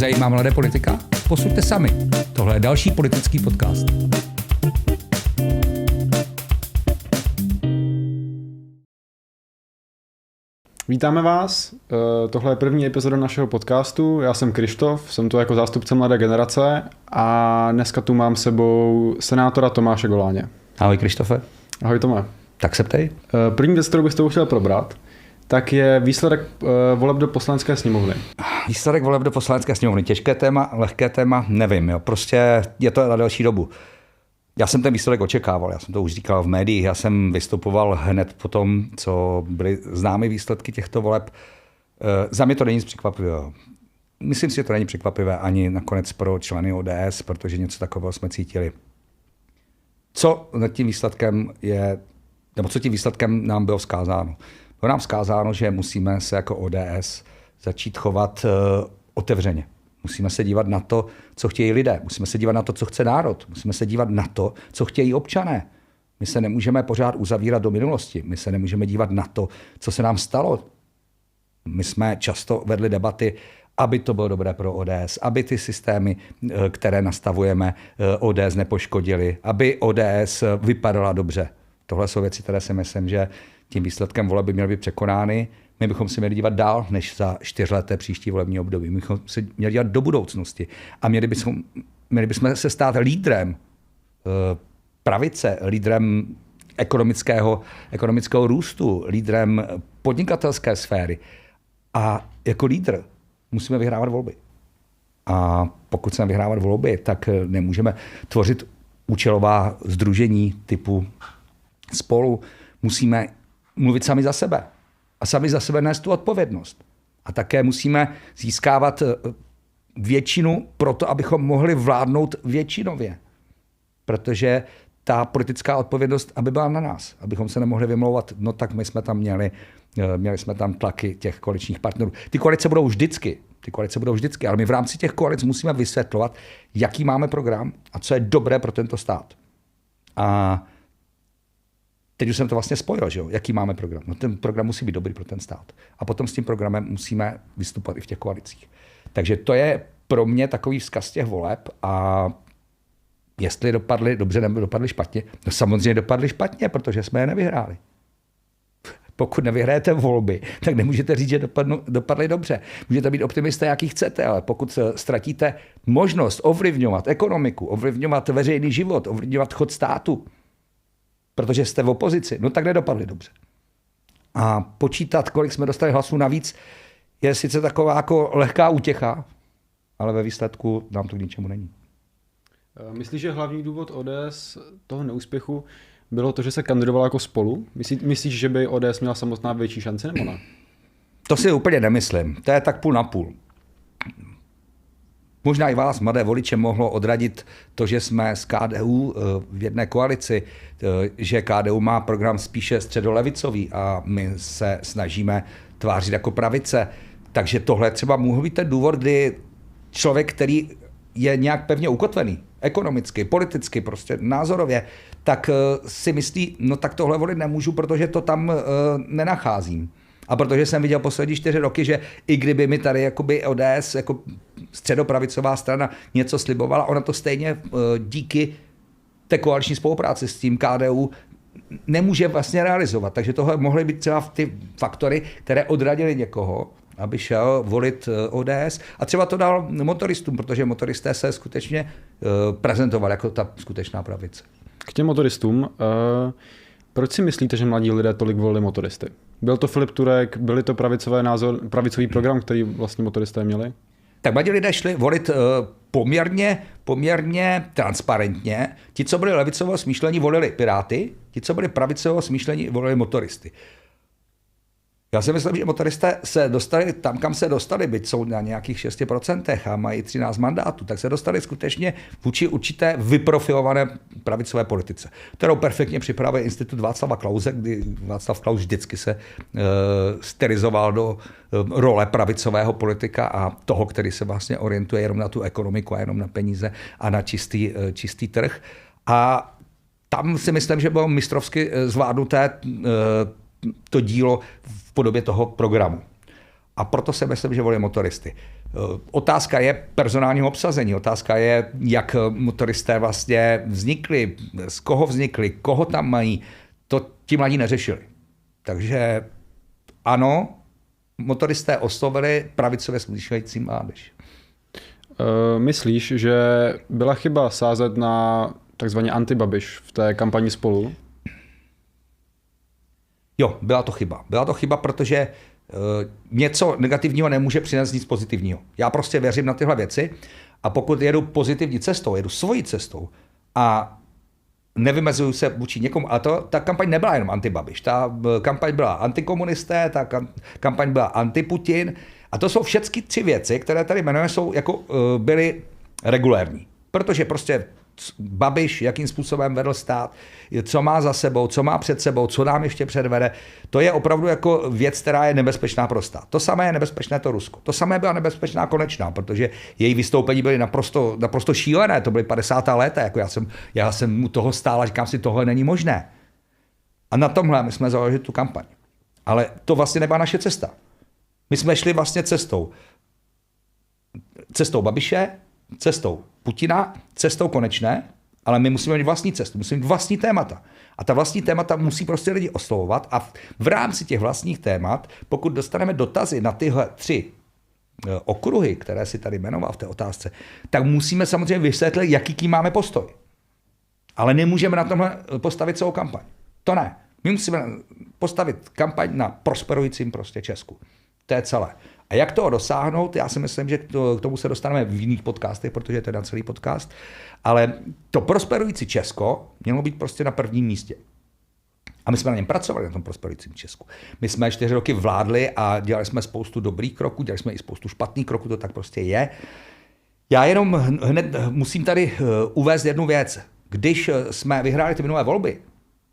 Zajímá mladé politika? Posuďte sami. Tohle je další politický podcast. Vítáme vás, tohle je první epizoda našeho podcastu, já jsem Krištof, jsem tu jako zástupce Mladé generace a dneska tu mám sebou senátora Tomáše Goláně. Ahoj Krištofe. Ahoj Tome. Tak se ptej. První věc, kterou byste chtěl probrat, tak je výsledek voleb do Poslanecké sněmovny. Výsledek voleb do Poslanecké sněmovny. Těžké téma, lehké téma, nevím. Jo. Prostě je to na delší dobu. Já jsem ten výsledek očekával, já jsem to už říkal v médiích, já jsem vystupoval hned po tom, co byly známy výsledky těchto voleb. Za mě to není nic překvapivého. Myslím si, že to není překvapivé ani nakonec pro členy ODS, protože něco takového jsme cítili. Co nad tím výsledkem je, nebo co tím výsledkem nám bylo vzkázáno? Bylo nám vzkázáno, že musíme se jako ODS začít chovat otevřeně. Musíme se dívat na to, co chtějí lidé. Musíme se dívat na to, co chce národ. Musíme se dívat na to, co chtějí občané. My se nemůžeme pořád uzavírat do minulosti. My se nemůžeme dívat na to, co se nám stalo. My jsme často vedli debaty, aby to bylo dobré pro ODS, aby ty systémy, které nastavujeme, ODS nepoškodily, aby ODS vypadala dobře. Tohle jsou věci, které si myslím, že tím výsledkem voleb by měly být překonány. My bychom se měli dívat dál než za 4leté příští volební období. My bychom se měli dívat do budoucnosti a měli bychom se stát lídrem pravice, lídrem ekonomického růstu, lídrem podnikatelské sféry. A jako lídr musíme vyhrávat volby. A pokud chceme vyhrávat volby, tak nemůžeme tvořit účelová sdružení typu Spolu. Musíme mluvit sami za sebe. A sami za sebe nést tu odpovědnost. A také musíme získávat většinu pro to, abychom mohli vládnout většinově. Protože ta politická odpovědnost, aby byla na nás. Abychom se nemohli vymlouvat, no tak my jsme tam měli jsme tam tlaky těch koaličních partnerů. Ty koalice budou vždycky, ale my v rámci těch koalic musíme vysvětlovat, jaký máme program a co je dobré pro tento stát. A teď už jsem to vlastně spojil, že jo? Jaký máme program. No ten program musí být dobrý pro ten stát. A potom s tím programem musíme vystupovat i v těch koalicích. Takže to je pro mě takový vzkaz těch voleb a jestli dopadly dobře nebo dopadly špatně, no samozřejmě dopadly špatně, protože jsme je nevyhráli. Pokud nevyhrajete volby, tak nemůžete říct, že dopadly dobře. Můžete být optimisté, jaký chcete, ale pokud ztratíte možnost ovlivňovat ekonomiku, ovlivňovat veřejný život, ovlivňovat chod státu, protože jste v opozici, no tak nedopadli dobře. A počítat, kolik jsme dostali hlasů navíc, je sice taková jako lehká útěcha, ale ve výsledku nám to k ničemu není. Myslíš, že hlavní důvod ODS toho neúspěchu bylo to, že se kandidovala jako Spolu? Myslíš, že by ODS měla samotná větší šanci nebo ne? To si úplně nemyslím. To je tak půl na půl. Možná i vás, mladé voliče, mohlo odradit to, že jsme s KDU v jedné koalici, že KDU má program spíše středolevicový a my se snažíme tvářit jako pravice. Takže tohle třeba mohl být ten důvod, kdy člověk, který je nějak pevně ukotvený, ekonomicky, politicky, prostě názorově, tak si myslí, no tak tohle volit nemůžu, protože to tam nenacházím. A protože jsem viděl poslední 4 roky, že i kdyby mi tady jakoby ODS jako středopravicová strana něco slibovala, ona to stejně díky té koaliční spolupráci s tím KDU nemůže vlastně realizovat. Takže tohle mohly být třeba ty faktory, které odradily někoho, aby šel volit ODS. A třeba to dal motoristům, protože motoristé se skutečně prezentovali jako ta skutečná pravice. K těm motoristům, proč si myslíte, že mladí lidé tolik volili motoristy? Byl to Filip Turek, byly to pravicový program, který vlastně motoristé měli? Tak mladí lidé šli volit poměrně transparentně. Ti, co byli levicového smýšlení, volili Piráty, ti, co byli pravicového smýšlení, volili motoristy. Já si myslím, že motoristé se dostali tam, kam se dostali, byť jsou na nějakých 6% a mají 13 mandátů, tak se dostali skutečně vůči určité vyprofilované pravicové politice, kterou perfektně připravil institut Václava Klause, kdy Václav Klaus vždycky se stylizoval do role pravicového politika a toho, který se vlastně orientuje jenom na tu ekonomiku a jenom na peníze a na čistý trh. A tam si myslím, že bylo mistrovsky zvládnuté to dílo v podobě toho programu. A proto si myslím, že volí motoristy. Otázka je personálního obsazení, otázka je, jak motoristé vlastně vznikli, z koho vznikli, koho tam mají, to ti mladí neřešili. Takže ano, motoristé oslovili pravicově smýšlející mládež. Myslíš, že byla chyba sázet na takzvaně anti-Babiš v té kampani Spolu? Jo, byla to chyba. Byla to chyba, protože něco negativního nemůže přinést nic pozitivního. Já prostě věřím na tyhle věci a pokud jedu pozitivní cestou, jedu svojí cestou a nevymezuju se vůči někomu, ale ta kampaň nebyla jenom anti-Babiš, ta kampaň byla antikomunisté, ta kampaň byla anti-Putin a to jsou všechny 3 věci, které tady jmenujeme, jsou byly regulérní. Protože prostě Babiš, jakým způsobem vedl stát, co má za sebou, co má před sebou, co nám ještě předvede, to je opravdu jako věc, která je nebezpečná pro stát. To samé je nebezpečné to Rusko. To samé byla nebezpečná Konečná, protože její vystoupení byly naprosto šílené, to byly 50. léta, jako já jsem u toho stál a říkám si, tohle není možné. A na tomhle my jsme založili tu kampaň. Ale to vlastně nebyla naše cesta. My jsme šli vlastně cestou Babiše, cestou Putina, cestou Konečné, ale my musíme mít vlastní cestu, musíme mít vlastní témata. A ta vlastní témata musí prostě lidi oslovovat a v rámci těch vlastních témat, pokud dostaneme dotazy na tyhle 3 okruhy, které si tady jmenoval v té otázce, tak musíme samozřejmě vysvětlit, jaký kým máme postoj. Ale nemůžeme na tomhle postavit celou kampaň. To ne. My musíme postavit kampaň na prosperujícím prostě Česku. To je celé. A jak toho dosáhnout, já si myslím, že k tomu se dostaneme v jiných podcastech, protože to je na celý podcast, ale to prosperující Česko mělo být prostě na prvním místě. A my jsme na něm pracovali, na tom prosperujícím Česku. My jsme 4 roky vládli a dělali jsme spoustu dobrých kroků, dělali jsme i spoustu špatných kroků, to tak prostě je. Já jenom hned musím tady uvést jednu věc. Když jsme vyhráli ty minulé volby,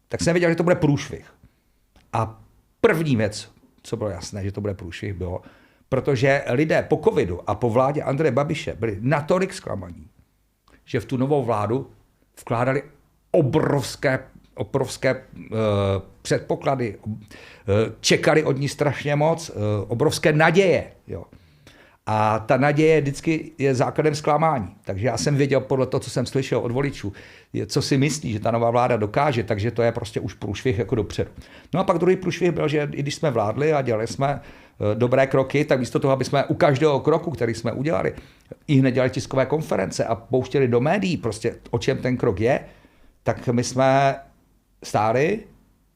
tak jsem věděl, že to bude průšvih. A první věc, co bylo jasné, že to bude průšvih, bylo, protože lidé po covidu a po vládě Andreje Babiše byli natolik zklamaní, že v tu novou vládu vkládali obrovské předpoklady, čekali od ní strašně moc, obrovské naděje. Jo. A ta naděje vždycky je základem zklamání. Takže já jsem věděl podle toho, co jsem slyšel od voličů, co si myslí, že ta nová vláda dokáže, takže to je prostě už průšvih jako dopředu. No a pak druhý průšvih byl, že i když jsme vládli a dělali jsme dobré kroky, tak místo toho, aby jsme u každého kroku, který jsme udělali, i hned dělali tiskové konference a pouštěli do médií prostě, o čem ten krok je, tak my jsme stáli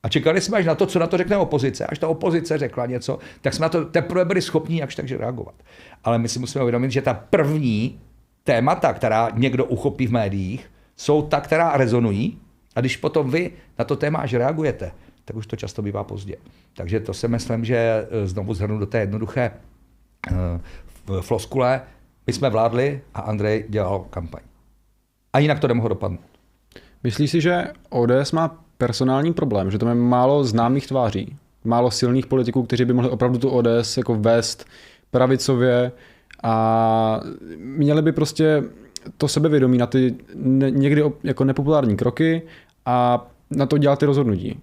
a čekali jsme až na to, co na to řekne opozice. Až ta opozice řekla něco, tak jsme na to teprve byli schopni jakž takže reagovat. Ale my si musíme uvědomit, že ta první témata, která někdo uchopí v médiích, jsou ta, která rezonují a když potom vy na to téma až reagujete, tak už to často bývá pozdě. Takže to si myslím, že znovu shrnu do té jednoduché floskule. My jsme vládli a Andrej dělal kampaň. A jinak to nemohlo dopadnout. Myslíš si, že ODS má personální problém, že tam je málo známých tváří, málo silných politiků, kteří by mohli opravdu tu ODS jako vést pravicově a měli by prostě to sebevědomí na ty někdy jako nepopulární kroky a na to dělat ty rozhodnutí.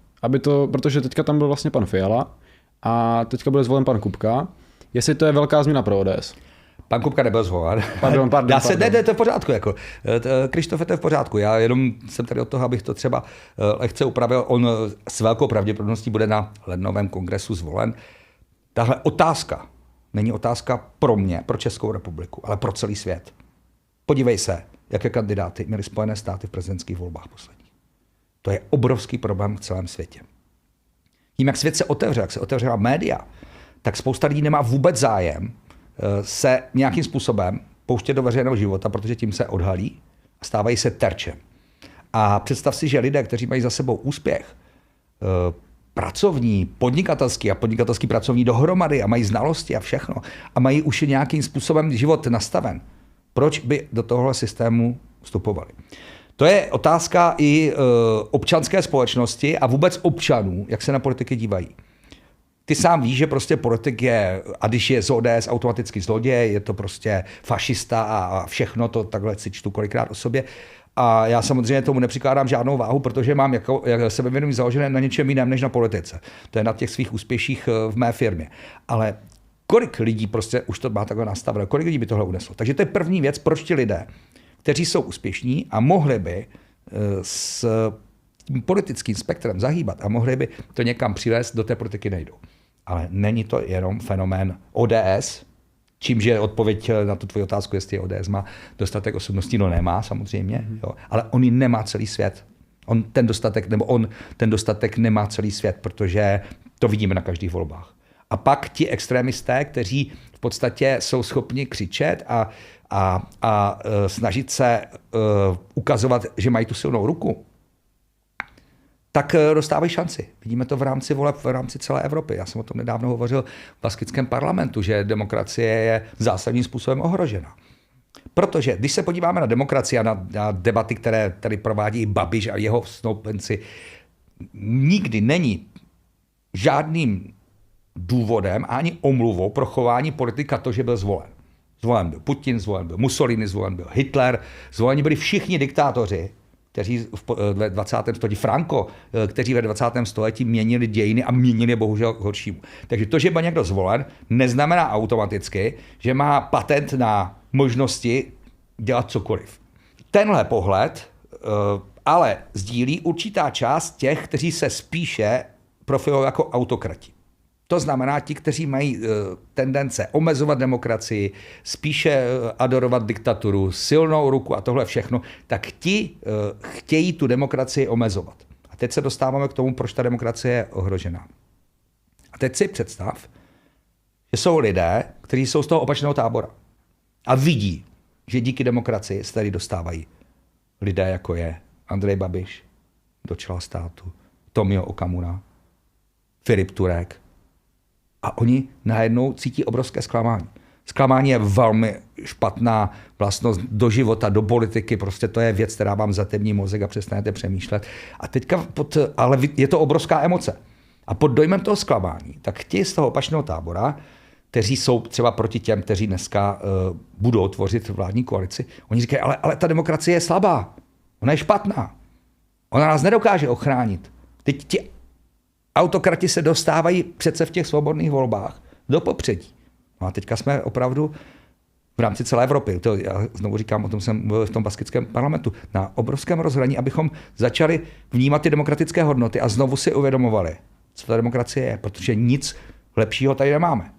Protože teďka tam byl vlastně pan Fiala a teďka byl zvolen pan Kupka. Jestli to je velká změna pro ODS? Pan Kupka nebyl zvolen. Pardon. Ne, to je v pořádku. Jako. Krištofe, to je v pořádku. Já jenom jsem tady od toho, abych to třeba lehce upravil. On s velkou pravděpodobností bude na lednovém kongresu zvolen. Tahle otázka není otázka pro mě, pro Českou republiku, ale pro celý svět. Podívej se, jaké kandidáty měly Spojené státy v prezidentských volbách posledních. To je obrovský problém v celém světě. Tím, jak svět se otevřel, jak se otevřela média, tak spousta lidí nemá vůbec zájem se nějakým způsobem pouštět do veřejného života, protože tím se odhalí a stávají se terčem. A představ si, že lidé, kteří mají za sebou úspěch, pracovní, podnikatelský a podnikatelský pracovní dohromady a mají znalosti a všechno a mají už nějakým způsobem život nastaven, proč by do tohohle systému vstupovali? To je otázka i občanské společnosti a vůbec občanů, jak se na politiky dívají. Ty sám víš, že prostě politik je, a když je z ODS automaticky zloděj, je to prostě fašista a všechno to takhle si čtu kolikrát o sobě. A já samozřejmě tomu nepřikládám žádnou váhu, protože mám sebevědomí založené na něčem jiném než na politice. To je na těch svých úspěších v mé firmě. Ale Kolik lidí prostě už to má takhle nastaveno, kolik lidí by tohle uneslo. Takže to je první věc, proč ti lidé, kteří jsou úspěšní a mohli by s tím politickým spektrem zahýbat a mohli by to někam přivést, do té politiky nejdou. Ale není to jenom fenomén ODS, čímž je odpověď na tu tvoji otázku, jestli ODS má dostatek osobností, no nemá samozřejmě, jo, ale on ji nemá celý svět. On ten dostatek nemá celý svět, protože to vidíme na každých volbách. A pak ti extrémisté, kteří v podstatě jsou schopni křičet a snažit se ukazovat, že mají tu silnou ruku, tak dostávají šanci. Vidíme to v rámci voleb, v rámci celé Evropy. Já jsem o tom nedávno hovořil v baskickém parlamentu, že demokracie je zásadním způsobem ohrožena. Protože když se podíváme na demokracii a na debaty, které tady provádí Babiš a jeho snoubenci, nikdy není žádným důvodem ani omluvou pro chování politika to, že byl zvolen. Zvolen byl Putin, zvolen byl Mussolini, zvolen byl Hitler, zvoleni byli všichni diktátoři, kteří ve 20. století, Franco, kteří ve 20. století měnili dějiny a měnili je bohužel k horšímu. Takže to, že byl někdo zvolen, neznamená automaticky, že má patent na možnosti dělat cokoliv. Tenhle pohled ale sdílí určitá část těch, kteří se spíše profilují jako autokrati. To znamená ti, kteří mají tendence omezovat demokracii, spíše adorovat diktaturu, silnou ruku a tohle všechno, tak ti chtějí tu demokracii omezovat. A teď se dostáváme k tomu, proč ta demokracie je ohrožená. A teď si představ, že jsou lidé, kteří jsou z toho opačného tábora a vidí, že díky demokracii se tady dostávají lidé, jako je Andrej Babiš do čela státu, Tomio Okamura, Filip Turek. A oni najednou cítí obrovské zklamání. Zklamání je velmi špatná vlastnost do života, do politiky, prostě to je věc, která vám zatemní mozek a přestanete přemýšlet. A teďka, ale je to obrovská emoce. A pod dojmem toho zklamání, tak ti z toho opačného tábora, kteří jsou třeba proti těm, kteří dneska budou tvořit vládní koalici, oni říkají, ale ta demokracie je slabá, ona je špatná, ona nás nedokáže ochránit. Teď ti autokrati se dostávají přece v těch svobodných volbách do popředí. No a teďka jsme opravdu v rámci celé Evropy, to já znovu říkám, o tom jsem mluvil v tom baskickém parlamentu, na obrovském rozhraní, abychom začali vnímat ty demokratické hodnoty a znovu si uvědomovali, co ta demokracie je, protože nic lepšího tady nemáme.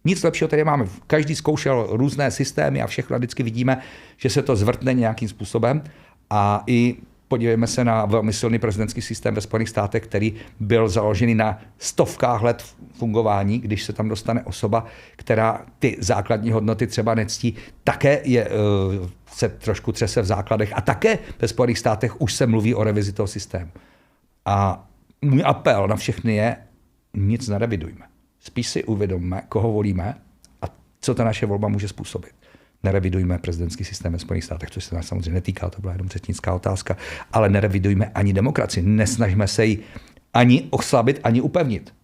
Nic lepšího tady nemáme. Každý zkoušel různé systémy a všechno, vždycky vidíme, že se to zvrtne nějakým způsobem a i podívejme se na velmi silný prezidentský systém ve Spojených státech, který byl založený na stovkách let fungování, když se tam dostane osoba, která ty základní hodnoty třeba nectí, také se trošku třese v základech a také ve Spojených státech už se mluví o revizi toho systému. A můj apel na všechny je, nic nerevidujme. Spíš si uvědomme, koho volíme a co ta naše volba může způsobit. Nerevidujme prezidentský systém ve Spojených státech, což se nás samozřejmě netýká, to byla jenom řečnická otázka, ale nerevidujme ani demokracii. Nesnažme se ji ani oslabit, ani upevnit.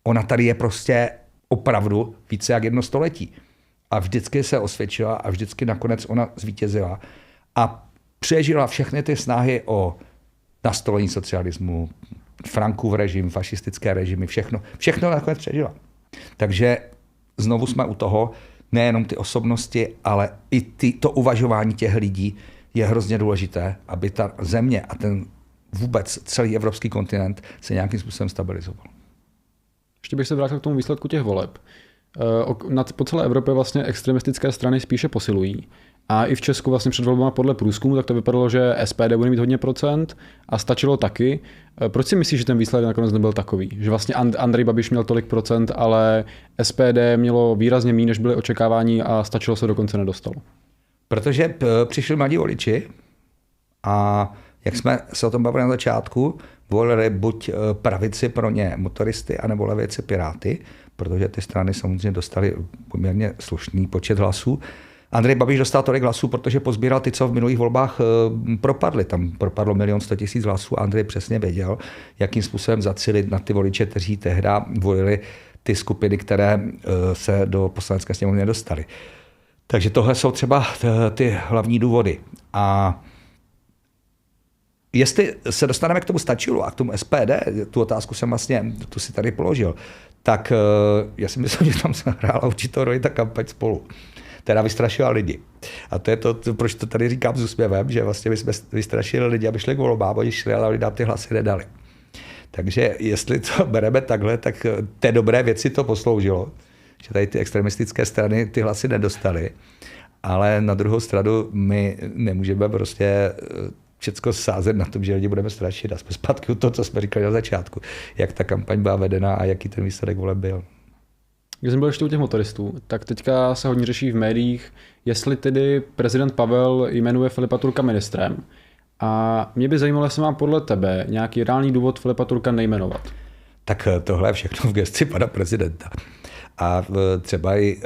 Ona tady je prostě opravdu více jak 1 století. A vždycky se osvědčila a vždycky nakonec ona zvítězila. A přežila všechny ty snahy o nastolení socialismu, Frankův režim, fašistické režimy, všechno nakonec přežila. Takže znovu jsme u toho, nejenom ty osobnosti, ale i to uvažování těch lidí je hrozně důležité, aby ta země a ten vůbec celý evropský kontinent se nějakým způsobem stabilizoval. Ještě bych se vrátil k tomu výsledku těch voleb. Po celé Evropě vlastně extremistické strany spíše posilují. A i v Česku vlastně před volbama podle průzkumu, tak to vypadalo, že SPD bude mít hodně procent a stačilo taky. Proč si myslíš, že ten výsledek nakonec nebyl takový? Že vlastně Andrej Babiš měl tolik procent, ale SPD mělo výrazně méně, než byly očekávání a stačilo se dokonce nedostalo? Protože přišli mladí voliči a jak jsme se o tom bavili na začátku, volili buď pravici pro ně motoristy, anebo levici Piráty, protože ty strany samozřejmě dostaly poměrně slušný počet hlasů. Andrej Babiš dostal tolik hlasů, protože pozbíral ty, co v minulých volbách propadly. Tam propadlo 1 100 000 hlasů a Andrej přesně věděl, jakým způsobem zacílit na ty voliče, kteří tehda volili ty skupiny, které se do poslanecké sněmovny nedostaly. Takže tohle jsou třeba ty hlavní důvody. A jestli se dostaneme k tomu Stačilu a k tomu SPD, tu otázku jsem vlastně, tu si tady položil, tak já si myslím, že tam se hrála určitou roli ta kampaň Spolu, která vystrašila lidi. A to je to, proč to tady říkám s úsměvem, že vlastně my jsme vystrašili lidi, aby šli k volbám, oni šli, ale lidem ty hlasy nedali. Takže jestli to bereme takhle, tak té dobré věci to posloužilo, že tady ty extremistické strany ty hlasy nedostaly, ale na druhou stranu my nemůžeme prostě všecko sázet na tom, že lidi budeme strašit a jsme zpátky u toho, co jsme říkali na začátku, jak ta kampaň byla vedena a jaký ten výsledek voleb byl. Když jsem byl ještě u těch motoristů, tak teďka se hodně řeší v médiích, jestli tedy prezident Pavel jmenuje Filipa Turka ministrem. A mě by zajímalo, jestli má podle tebe nějaký reálný důvod Filipa Turka nejmenovat. Tak tohle je všechno v gesci pana prezidenta. A třeba i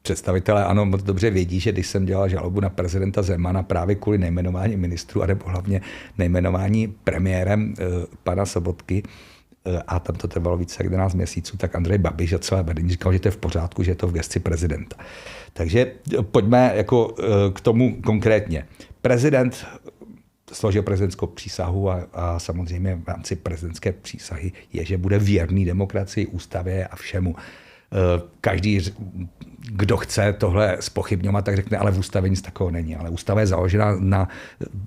představitelé ANO moc dobře vědí, že když jsem dělal žalobu na prezidenta Zemana právě kvůli nejmenování ministrů, anebo hlavně nejmenování premiérem pana Sobotky, a tam to trvalo více jak 11 měsíců, tak Andrej Babiš a celé vedení říkal, že to je v pořádku, že je to v gesci prezidenta. Takže pojďme jako k tomu konkrétně. Prezident složil prezidentskou přísahu a samozřejmě v rámci prezidentské přísahy je, že bude věrný demokracii, ústavě a všemu. Každý, kdo chce tohle zpochybňovat, tak řekne, ale v ústavě nic takového není. Ale ústava je založena na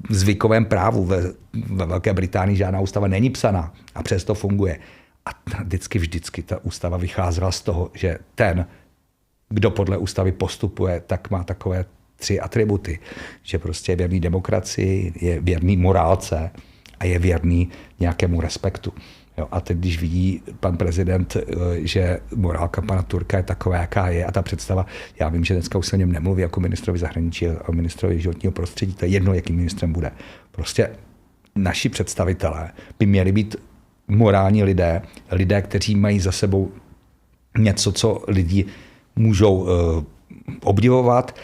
zvykovém právu. Ve Velké Británii žádná ústava není psaná a přesto funguje. A vždycky ta ústava vycházela z toho, že ten, kdo podle ústavy postupuje, tak má takové 3 atributy. Že prostě je věrný demokracii, je věrný morálce a je věrný nějakému respektu. Jo, a teď, když vidí pan prezident, že morálka pana Turka je taková, jaká je, a ta představa, já vím, že dneska už se o něm nemluví jako ministrovi zahraničí a ministrovi životního prostředí, to je jedno, jakým ministrem bude. Prostě naši představitelé by měli být morální lidé, kteří mají za sebou něco, co lidi můžou obdivovat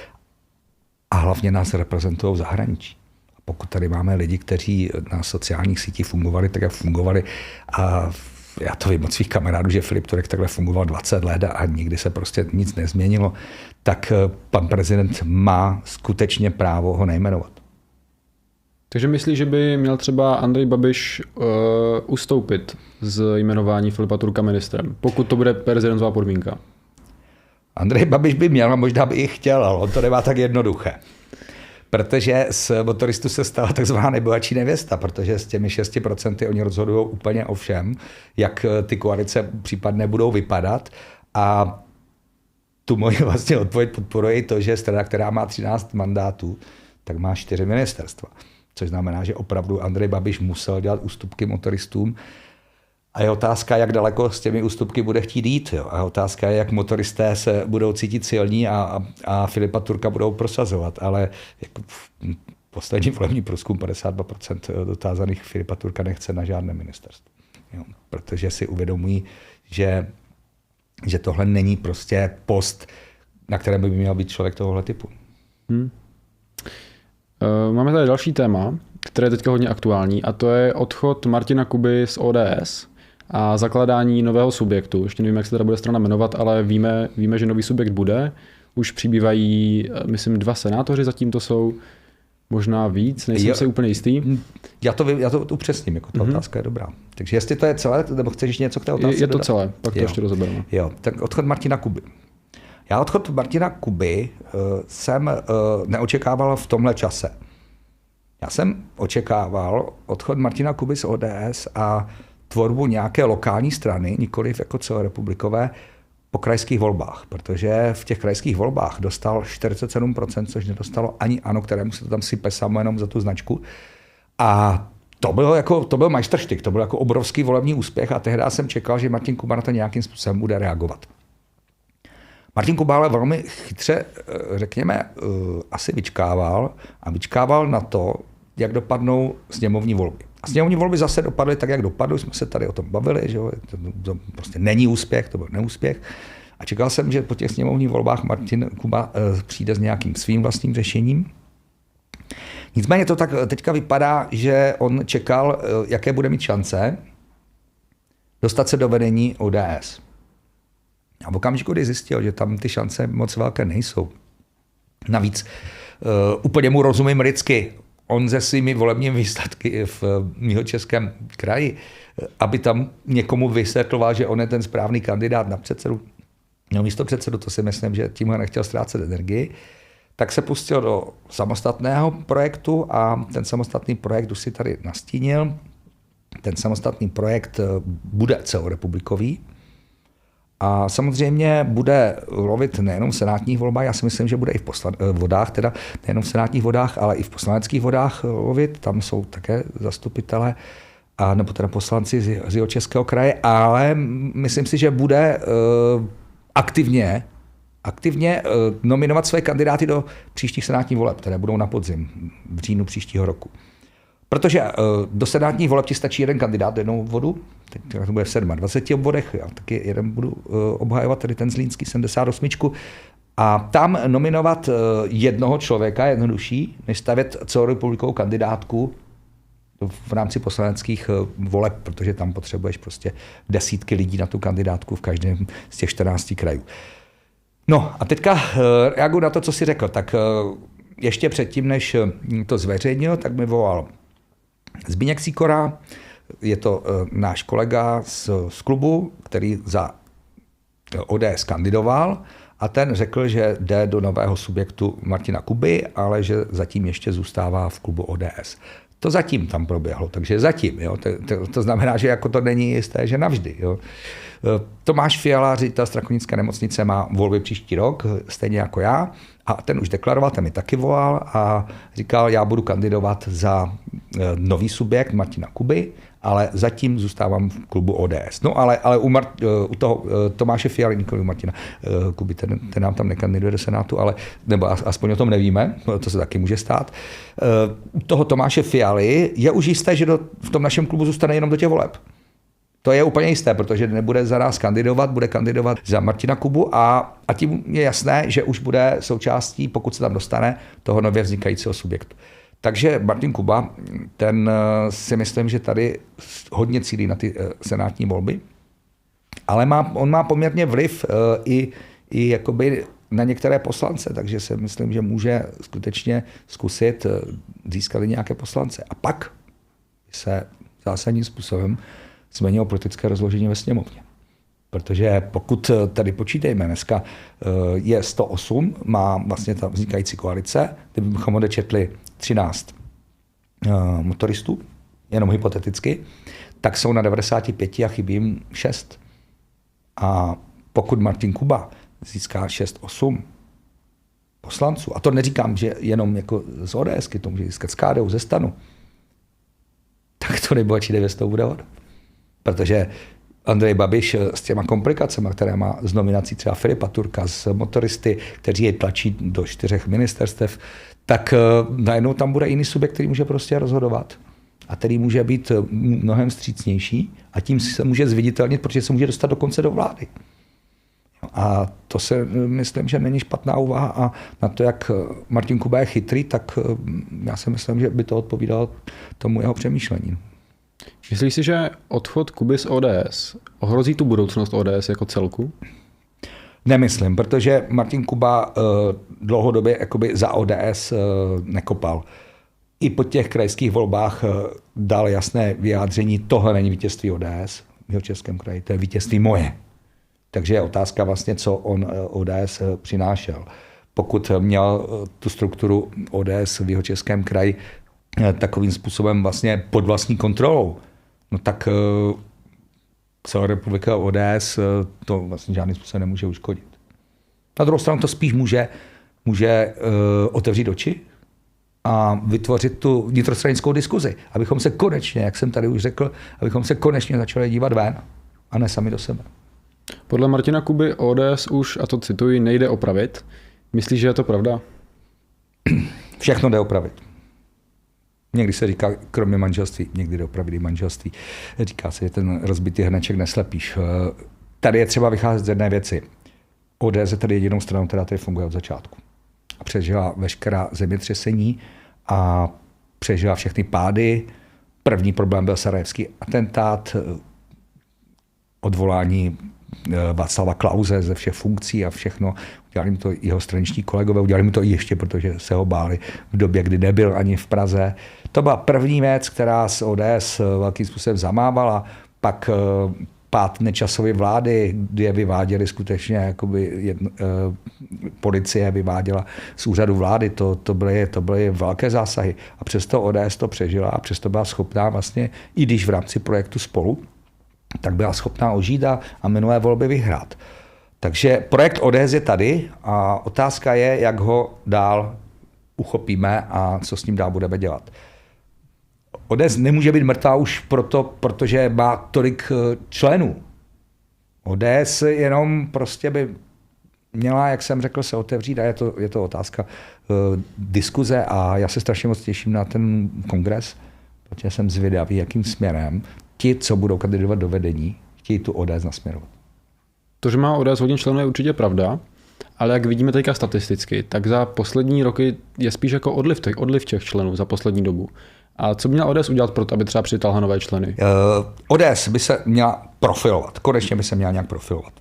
a hlavně nás reprezentují v zahraničí. Pokud tady máme lidi, kteří na sociálních sítích fungovali tak, jak fungovali, a já to vím od svých kamarádů, že Filip Turek takhle fungoval 20 let a nikdy se prostě nic nezměnilo, tak pan prezident má skutečně právo ho nejmenovat. Takže myslíš, že by měl třeba Andrej Babiš ustoupit z jmenování Filipa Turka ministrem, pokud to bude prezidentová podmínka? Andrej Babiš by měl a možná by i chtěl, ale on to nemá tak jednoduché. Protože z motoristů se stala takzvaná nejbohatší nevěsta, protože s těmi 6% oni rozhodují úplně o všem, jak ty koalice případně budou vypadat. A tu moji vlastně odpověď podporuje to, že strana, která má 13 mandátů, tak má 4 ministerstva. Což znamená, že opravdu Andrej Babiš musel dělat ústupky motoristům. A je otázka, jak daleko s těmi ústupky bude chtít jít. Jo. A je otázka, jak motoristé se budou cítit silní a Filipa Turka budou prosazovat. Ale jako poslední volební průzkum 52% dotázaných Filipa Turka nechce na žádné ministerstvo. Jo. Protože si uvědomují, že tohle není prostě post, na kterém by měl být člověk tohohle typu. Máme tady další téma, které je teďka hodně aktuální, a to je odchod Martina Kuby z ODS a zakládání nového subjektu. Ještě nevím, jak se teda bude strana jmenovat, ale víme, že nový subjekt bude. Už přibývají, myslím, 2 senátoři, zatím to jsou, možná víc, nejsem si úplně jistý. Já to upřesním, jako ta otázka je dobrá. Takže jestli to je celé, nebo chceš ještě něco k té otázce? Je to celé, pak to ještě rozebereme. Jo, tak odchod Martina Kuby. Já odchod Martina Kuby jsem neočekával v tomhle čase. Já jsem očekával odchod Martina Kuby z ODS a tvorbu nějaké lokální strany, nikoliv jako celorepublikové, po krajských volbách, protože v těch krajských volbách dostal 47%, což nedostalo ani ANO, kterému se to tam sype samo jenom za tu značku. A to byl majstrštyk, to byl jako obrovský volební úspěch a tehdy jsem čekal, že Martin Kuba na to nějakým způsobem bude reagovat. Martin Kuba ale velmi chytře, řekněme, asi vyčkával na to, jak dopadnou sněmovní volby. A sněmovní volby zase dopadly tak, jak dopadly, jsme se tady o tom bavili, že to prostě není úspěch, to byl neúspěch. A čekal jsem, že po těch sněmovních volbách Martin Kuba přijde s nějakým svým vlastním řešením. Nicméně to tak teďka vypadá, že on čekal, jaké bude mít šance dostat se do vedení ODS. A v okamžiku, kdy zjistil, že tam ty šance moc velké nejsou. Navíc úplně mu rozumím lidsky. on se svými volebními výsledky v Jihočeském kraji, aby tam někomu vysvětloval, že on je ten správný kandidát na předsedu, no místo předsedu, to si myslím, že tímhle nechtěl ztrácet energii, tak se pustil do samostatného projektu a ten samostatný projekt už si tady nastínil. Ten samostatný projekt bude celorepublikový a samozřejmě bude lovit nejenom v senátních volbách, já si myslím, že bude i v vodách, teda nejenom v senátních vodách, ale i v poslaneckých vodách lovit, tam jsou také zastupitelé, a nebo teda poslanci z Jihočeského kraje, ale myslím si, že bude aktivně nominovat své kandidáty do příštích senátních voleb, které budou na podzim, v říjnu příštího roku. Protože do senátních voleb ti stačí jeden kandidát do jednou obvodu, teď to bude v 27 obvodech, já taky jeden budu obhajovat, tedy ten zlínský 78. A tam nominovat jednoho člověka je jednodušší, než stavět celorepublikovou kandidátku v rámci poslaneckých voleb, protože tam potřebuješ prostě desítky lidí na tu kandidátku v každém z těch 14 krajů. No a teďka reaguji na to, co jsi řekl. Tak ještě předtím, než to zveřejnil, tak mi volal Zbyněk Sýkora, je to náš kolega z klubu, který za ODS kandidoval a ten řekl, že jde do nového subjektu Martina Kuby, ale že zatím ještě zůstává v klubu ODS. To zatím tam proběhlo, takže zatím. Jo. To znamená, že jako to není jisté, že navždy. Jo. Tomáš Fiala, ředitel Strakonické nemocnice, má volby příští rok, stejně jako já. A ten už deklaroval, ten mi taky volal a říkal, já budu kandidovat za nový subjekt Martina Kuby, ale zatím zůstávám v klubu ODS. No ale u toho Tomáše Fialy, nikoli u Martina Kuby, ten nám tam nekandiduje do Senátu, ale, nebo aspoň o tom nevíme, to se taky může stát. U toho Tomáše Fialy je už jisté, že v tom našem klubu zůstane jenom do těch voleb. To je úplně jisté, protože nebude za nás kandidovat, bude kandidovat za Martina Kubu a tím je jasné, že už bude součástí, pokud se tam dostane, toho nově vznikajícího subjektu. Takže Martin Kuba, ten si myslím, že tady hodně cílí na ty senátní volby, ale on má poměrně vliv i jakoby na některé poslance, takže si myslím, že může skutečně zkusit získat nějaké poslance. A pak se zásadním způsobem změnilo politické rozložení ve sněmovně. Protože pokud tady počítejme, dneska je 108, má vlastně ta vznikající koalice, kdybychom odečetli 13 motoristů, jenom hypoteticky, tak jsou na 95 a chybí jim 6. A pokud Martin Kuba získá 6-8 poslanců, a to neříkám, že jenom jako z ODSky, to může získat z KDU, ze STANu, tak to nejbohatší 900 bude od. Protože Andrej Babiš s těma komplikacemi, které má z nominací třeba Filipa Turka, z motoristy, kteří je tlačí do 4 ministerstev, tak najednou tam bude jiný subjekt, který může prostě rozhodovat a který může být mnohem vstřícnější a tím se může zviditelnit, protože se může dostat dokonce do vlády. A to se myslím, že není špatná úvaha a na to, jak Martin Kuba je chytrý, tak já si myslím, že by to odpovídalo tomu jeho přemýšlení. Myslíš si, že odchod Kuby z ODS ohrozí tu budoucnost ODS jako celku? Nemyslím, protože Martin Kuba dlouhodobě jakoby za ODS nekopal. I po těch krajských volbách dal jasné vyjádření, tohle není vítězství ODS v Jihočeském kraji, to je vítězství moje. Takže je otázka vlastně, co on ODS přinášel. Pokud měl tu strukturu ODS v Jihočeském kraji takovým způsobem vlastně pod vlastní kontrolou, no tak celá republika ODS to vlastně žádným způsobem nemůže uškodit. Na druhou stranu to spíš může otevřít oči a vytvořit tu vnitrostranickou diskuzi, abychom se konečně, jak jsem tady už řekl, abychom se konečně začali dívat ven a ne sami do sebe. Podle Martina Kuby ODS už, a to cituji, nejde opravit. Myslíš, že je to pravda? Všechno jde opravit. Někdy se říká, kromě manželství, někdy jde opravit i manželství. Říká se, že ten rozbitý hrneček neslepíš. Tady je třeba vycházet z jedné věci. ODS je tady jedinou stranou, která tady funguje od začátku. A přežila veškerá zemětřesení a přežila všechny pády. První problém byl sarajevský atentát, odvolání Václava Klause ze všech funkcí a všechno. Udělali mi to jeho straniční kolegové, udělali mi to i ještě, protože se ho báli v době, kdy nebyl ani v Praze. To byla první věc, která z ODS velkým způsobem zamávala. Pak pád Nečasovy vlády, kdy je vyváděli skutečně, jakoby policie vyváděla z úřadu vlády, to byly velké zásahy. A přesto ODS to přežila a přesto byla schopná vlastně, i když v rámci projektu Spolu, tak byla schopná ožít a minulé volby vyhrát. Takže projekt ODS je tady a otázka je, jak ho dál uchopíme a co s ním dál budeme dělat. ODS nemůže být mrtvá už protože má tolik členů. ODS jenom prostě by měla, jak jsem řekl, se otevřít a je to otázka diskuze a já se strašně moc těším na ten kongres, protože jsem zvědavý, jakým směrem ti, co budou kandidovat do vedení, chtějí tu ODS nasměrovat. To, že má ODS hodně členů, je určitě pravda, ale jak vidíme teďka statisticky, tak za poslední roky je spíš jako odliv těch členů za poslední dobu. A co by měla ODS udělat pro to, aby třeba přitáhla nové členy? ODS by se měla profilovat. Konečně by se měla nějak profilovat.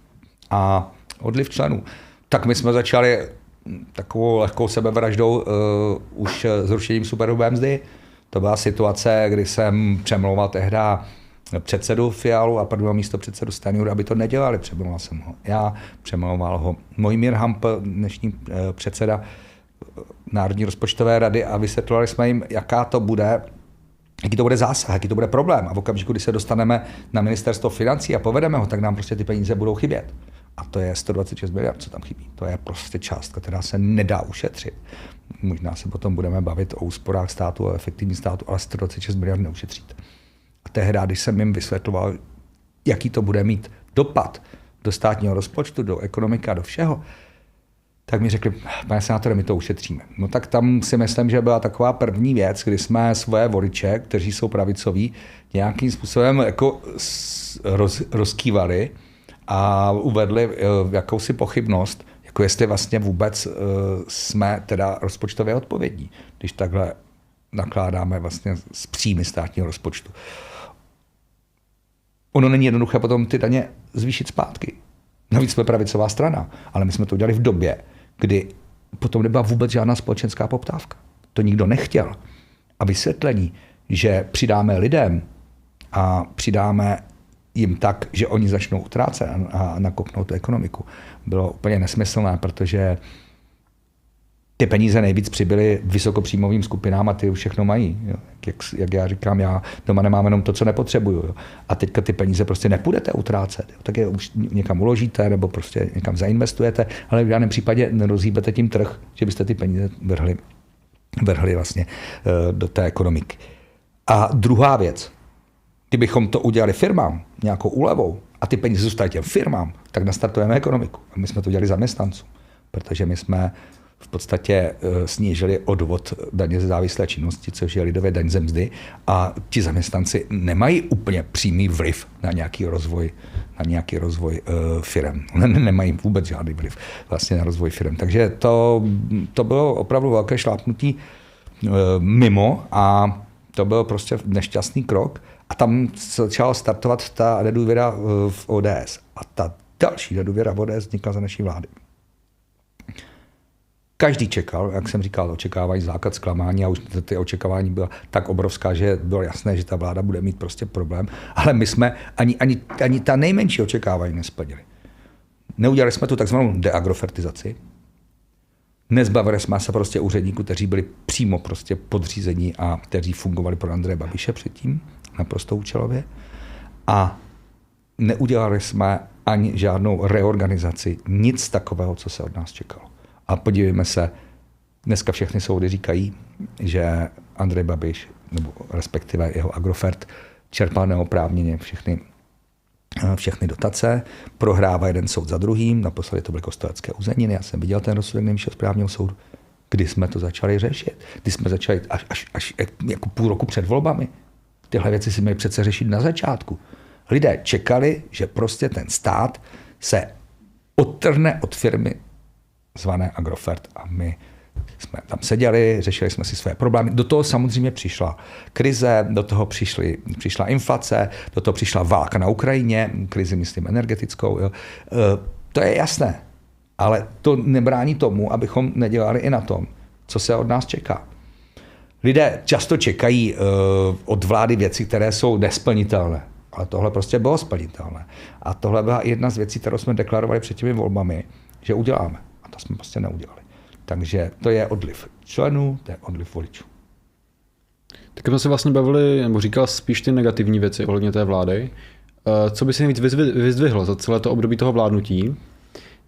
A odliv členů. Tak my jsme začali takovou lehkou sebevraždou už zrušením superhrubé mzdy. To byla situace, kdy jsem přemlouval tehda předsedu Fialu a prvního místo předsedu Stanjuru, aby to nedělali. Přemlouval jsem ho já, přemlouval ho Mojmír Hamp, dnešní předseda Národní rozpočtové rady a vysvětlovali jsme jim, jaký to bude zásah, jaký to bude problém. A v okamžiku, kdy se dostaneme na ministerstvo financí a povedeme ho, tak nám prostě ty peníze budou chybět. A to je 126 miliard, co tam chybí. To je prostě částka, která se nedá ušetřit. Možná se potom budeme bavit o úsporách státu, o efektivní státu, ale 126 miliard neušetříte. A tehdy, když jsem jim vysvětloval, jaký to bude mít dopad do státního rozpočtu, do ekonomiky a do všeho, tak mi řekli, pane senátore, my to ušetříme. No tak tam si myslím, že byla taková první věc, kdy jsme svoje voliče, kteří jsou pravicoví, nějakým způsobem jako rozkývali a uvedli jakousi pochybnost, jako jestli vlastně vůbec jsme teda rozpočtově odpovědní, když takhle nakládáme vlastně s příjmy státního rozpočtu. Ono není jednoduché potom ty daně zvýšit zpátky. Navíc jsme pravicová strana, ale my jsme to udělali v době, kdy potom nebyla vůbec žádná společenská poptávka. To nikdo nechtěl. A vysvětlení, že přidáme lidem a přidáme jim tak, že oni začnou utrácet a nakopnou tu ekonomiku, bylo úplně nesmyslné, protože ty peníze nejvíc přibyly vysokopříjmovým skupinám a ty už všechno mají. Jo. Jak já říkám, já doma nemám jenom to, co nepotřebuju. Jo. A teďka ty peníze prostě nepůjdete utrácet. Jo. Tak je už někam uložíte nebo prostě někam zainvestujete, ale v žádném případě nerozhýbete tím trh, že byste ty peníze vrhli vlastně do té ekonomiky. A druhá věc, kdybychom to udělali firmám nějakou úlevou a ty peníze zůstaly těm firmám, tak nastartujeme ekonomiku. A my jsme to dělali zaměstnancům, protože my jsme v podstatě snížili odvod daně ze závislé činnosti, což je lidově daň ze mzdy, a ti zaměstnanci nemají úplně přímý vliv na nějaký rozvoj firem. Nemají vůbec žádný vliv vlastně na rozvoj firem. Takže to bylo opravdu velké šlápnutí mimo a to byl prostě nešťastný krok a tam se začala startovat ta nedůvěra v ODS. A ta další nedůvěra v ODS vznikla za naší vlády. Každý čekal, jak jsem říkal, očekávání, základ, zklamání a už ty očekávání byla tak obrovská, že bylo jasné, že ta vláda bude mít prostě problém, ale my jsme ani ta nejmenší očekávání nesplnili. Neudělali jsme tu takzvanou deagrofertizaci. Nezbavili jsme se prostě úředníků, kteří byli přímo prostě podřízení a kteří fungovali pro Andreje Babiše předtím, naprosto účelově. A neudělali jsme ani žádnou reorganizaci, nic takového, co se od nás čekalo. A podívejme se, dneska všechny soudy říkají, že Andrej Babiš, nebo respektive jeho Agrofert, čerpal neoprávněně všechny dotace, prohrává jeden soud za druhým, naposledy to byly Kostelecké uzeniny, já jsem viděl ten rozsudek Nejvyššího správního soudu. Kdy jsme to začali řešit? Kdy jsme začali až jako půl roku před volbami? Tyhle věci si měli přece řešit na začátku. Lidé čekali, že prostě ten stát se odtrhne od firmy zvané Agrofert a my jsme tam seděli, řešili jsme si své problémy. Do toho samozřejmě přišla krize, do toho přišla inflace, do toho přišla válka na Ukrajině, krizi myslím energetickou. Jo. To je jasné, ale to nebrání tomu, abychom nedělali i na tom, co se od nás čeká. Lidé často čekají od vlády věci, které jsou nesplnitelné. Ale tohle prostě bylo splnitelné. A tohle byla jedna z věcí, kterou jsme deklarovali před těmi volbami, že uděláme. A to jsme prostě neudělali. Takže to je odliv členů, to je odliv voličů. Tak jsme se vlastně bavili, nebo říkal spíš ty negativní věci ohledně té vlády. Co by se nejvíc vyzdvihlo za celé to období toho vládnutí?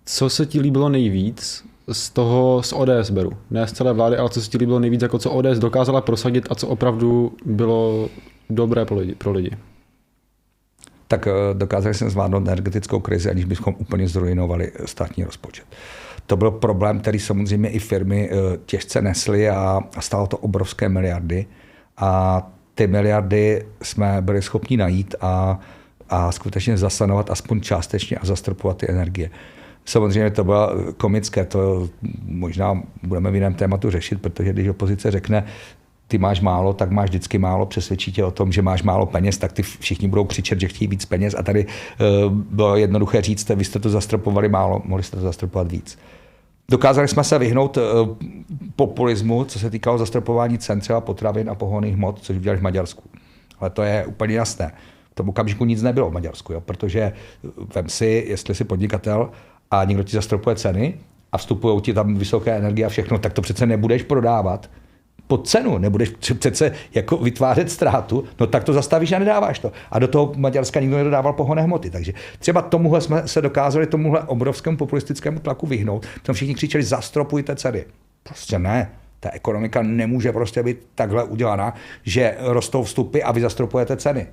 Co se ti líbilo nejvíc z ODS beru? Ne z celé vlády, ale co se ti líbilo nejvíc, jako co ODS dokázala prosadit a co opravdu bylo dobré pro lidi? Tak dokázali jsme zvládnout energetickou krizi, aniž bychom úplně zruinovali státní rozpočet. To byl problém, který samozřejmě i firmy těžce nesly a stálo to obrovské miliardy. A ty miliardy jsme byli schopni najít a skutečně zasanovat aspoň částečně a zastropovat ty energie. Samozřejmě to bylo komické, to možná budeme v jiném tématu řešit, protože když opozice řekne, ty máš málo, tak máš vždycky málo, přesvědčí tě o tom, že máš málo peněz, tak ty všichni budou křičet, že chtějí víc peněz a tady bylo jednoduché říct, vy jste to zastropovali málo, mohli jste to zastropovat víc. Dokázali jsme se vyhnout populismu, co se týkalo zastropování cen třeba potravin a pohonných hmot, což udělali v Maďarsku. Ale to je úplně jasné. V tom okamžiku nic nebylo v Maďarsku, jo? Protože vem si, jestli jsi podnikatel a někdo ti zastropuje ceny a vstupují ti tam vysoké energie a všechno, tak to přece nebudeš prodávat pod cenu, nebudeš přece jako vytvářet ztrátu, no tak to zastavíš a nedáváš to. A do toho Maďarska nikdo nedodával pohonné hmoty. Takže třeba tomuhle jsme se dokázali tomuhle obrovskému populistickému tlaku vyhnout. Tam všichni křičeli, zastropujte ceny. Prostě ne. Ta ekonomika nemůže prostě být takhle udělaná, že rostou vstupy a vy zastropujete ceny.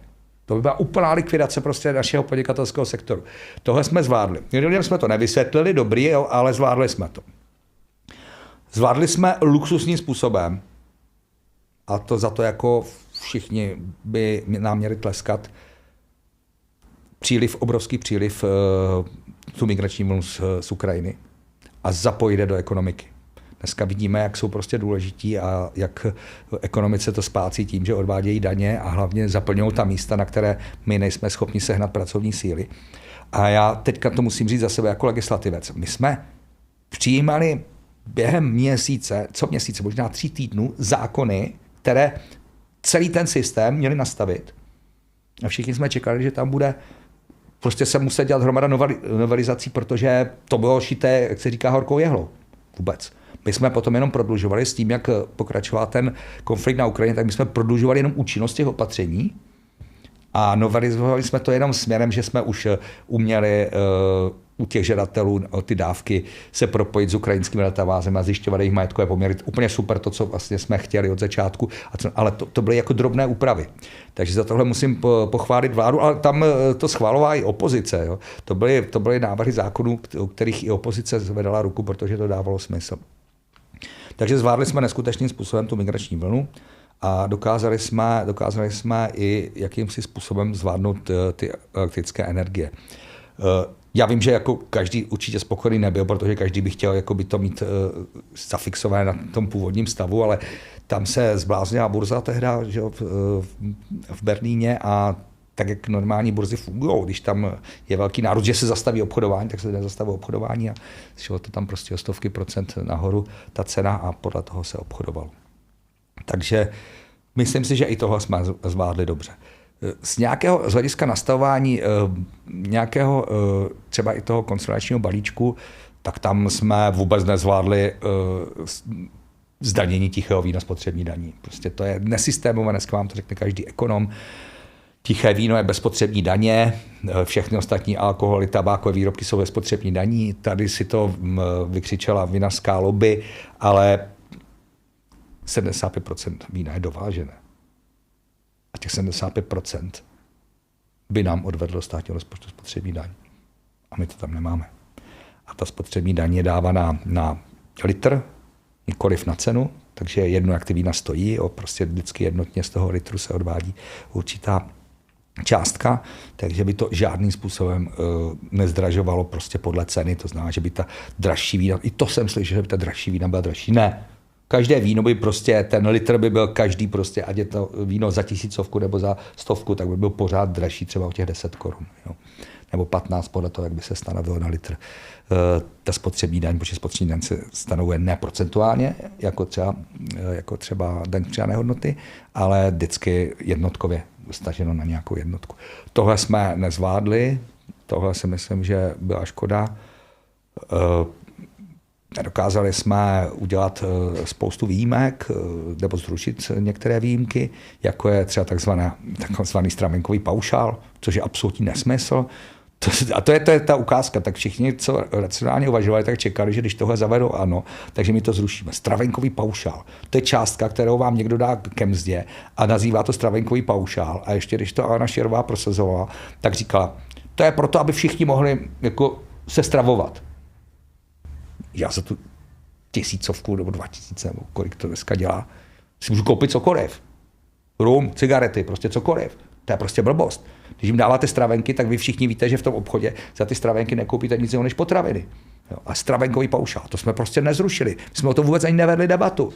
To by byla úplná likvidace prostě našeho podnikatelského sektoru. Tohle jsme zvládli. Lidem jsme to nevysvětlili, dobrý, jo, ale zvládli jsme to. Zvládli jsme luxusním způsobem, a to za to jako všichni by nám měli tleskat, obrovský příliv tu migrační vlnu z Ukrajiny a zapojit je do ekonomiky. Dneska vidíme, jak jsou prostě důležití a jak ekonomice to spácí tím, že odvádějí daně a hlavně zaplňují ta místa, na které my nejsme schopni sehnat pracovní síly. A já teďka to musím říct za sebe jako legislativec. My jsme přijímali během měsíce, možná 3 týdnů, zákony, které celý ten systém měli nastavit. A všichni jsme čekali, že tam bude prostě se muset dělat hromada novelizací, protože to bylo šité, jak se říká, horkou jehlou. Vůbec. My jsme potom jenom prodlužovali s tím, jak pokračoval ten konflikt na Ukrajině, tak my jsme prodlužovali jenom účinnost těch opatření a novelizovali jsme to jenom směrem, že jsme už uměli u těch žadatelů o ty dávky se propojit s ukrajinskými databázemi a zjišťovat jejich majetkové poměry. Úplně super to, co vlastně jsme chtěli od začátku, ale to byly jako drobné úpravy. Takže za tohle musím pochválit vládu, ale tam to schvalovala i opozice. Jo. To byly návrhy zákonů, o kterých i opozice zvedala ruku, protože to dávalo smysl. Takže zvládli jsme neskutečným způsobem tu migrační vlnu a dokázali jsme i jakýmsi způsobem zvládnout ty elektrické energie. Já vím, že jako každý určitě spokojený nebyl, protože každý by chtěl jako by to mít zafixované na tom původním stavu, ale tam se zbláznila burza tehda, že v Berlíně a tak, jak normální burzy fungují, když tam je velký nárůst, že se zastaví obchodování, tak se nezastaví obchodování a šlo to tam prostě o stovky procent nahoru ta cena a podle toho se obchodovalo. Takže myslím si, že i tohle jsme zvládli dobře. Z hlediska nastavování nějakého třeba i toho konsolidačního balíčku, tak tam jsme vůbec nezvládli zdanění tichého vína, spotřební daní. Prostě to je nesystémové, dneska vám to řekne každý ekonom. Tiché víno je bez spotřební daně, všechny ostatní alkoholy, tabákové výrobky jsou bez spotřební daní. Tady si to vykřičela vinařská lobby, ale 75% vína je dovážené. A těch 75% by nám odvedlo státního rozpočtu spotřební daň. A my to tam nemáme. A ta spotřební daň je dávaná na litr, nikoliv na cenu, takže jedno, jak ty vína stojí, prostě vždycky jednotně z toho litru se odvádí určitá částka, takže by to žádným způsobem nezdražovalo prostě podle ceny, to znamená, že by ta dražší vína, i to jsem slyšel, že by ta dražší vína byla dražší. Ne, Každé víno by prostě, ten litr by byl každý prostě, ať je to víno za 1000 nebo za 100, tak by byl pořád dražší třeba o těch 10 korun. Jo. Nebo 15 podle toho, jak by se stanovilo na litr. Ta spotřební daň, protože spotřební daň se stanovuje ne procentuálně, jako třeba daň přidané hodnoty, ale vždycky jednotkově, staženo na nějakou jednotku. Tohle jsme nezvládli, tohle si myslím, že byla škoda. Nedokázali jsme udělat spoustu výjimek nebo zrušit některé výjimky, jako je třeba takzvaný stravenkový paušál, což je absolutní nesmysl. A to je ta ukázka, tak všichni, co racionálně uvažovali, tak čekali, že když tohle zavedou ano, takže my to zrušíme. Stravenkový paušál, to je částka, kterou vám někdo dá ke mzdě a nazývá to stravenkový paušál. A ještě když to Alena Schillerová prosazovala, tak říkala, to je proto, aby všichni mohli jako se stravovat. Já za tu 1000 nebo 2000, nebo kolik to dneska dělá, si můžu koupit cokoliv. Rum, cigarety, prostě cokoliv. To je prostě blbost. Když jim dáváte stravenky, tak vy všichni víte, že v tom obchodě za ty stravenky nekoupíte nic jiného než potraviny. Jo. A stravenkový paušál, to jsme prostě nezrušili. My jsme o tom vůbec ani nevedli debatu.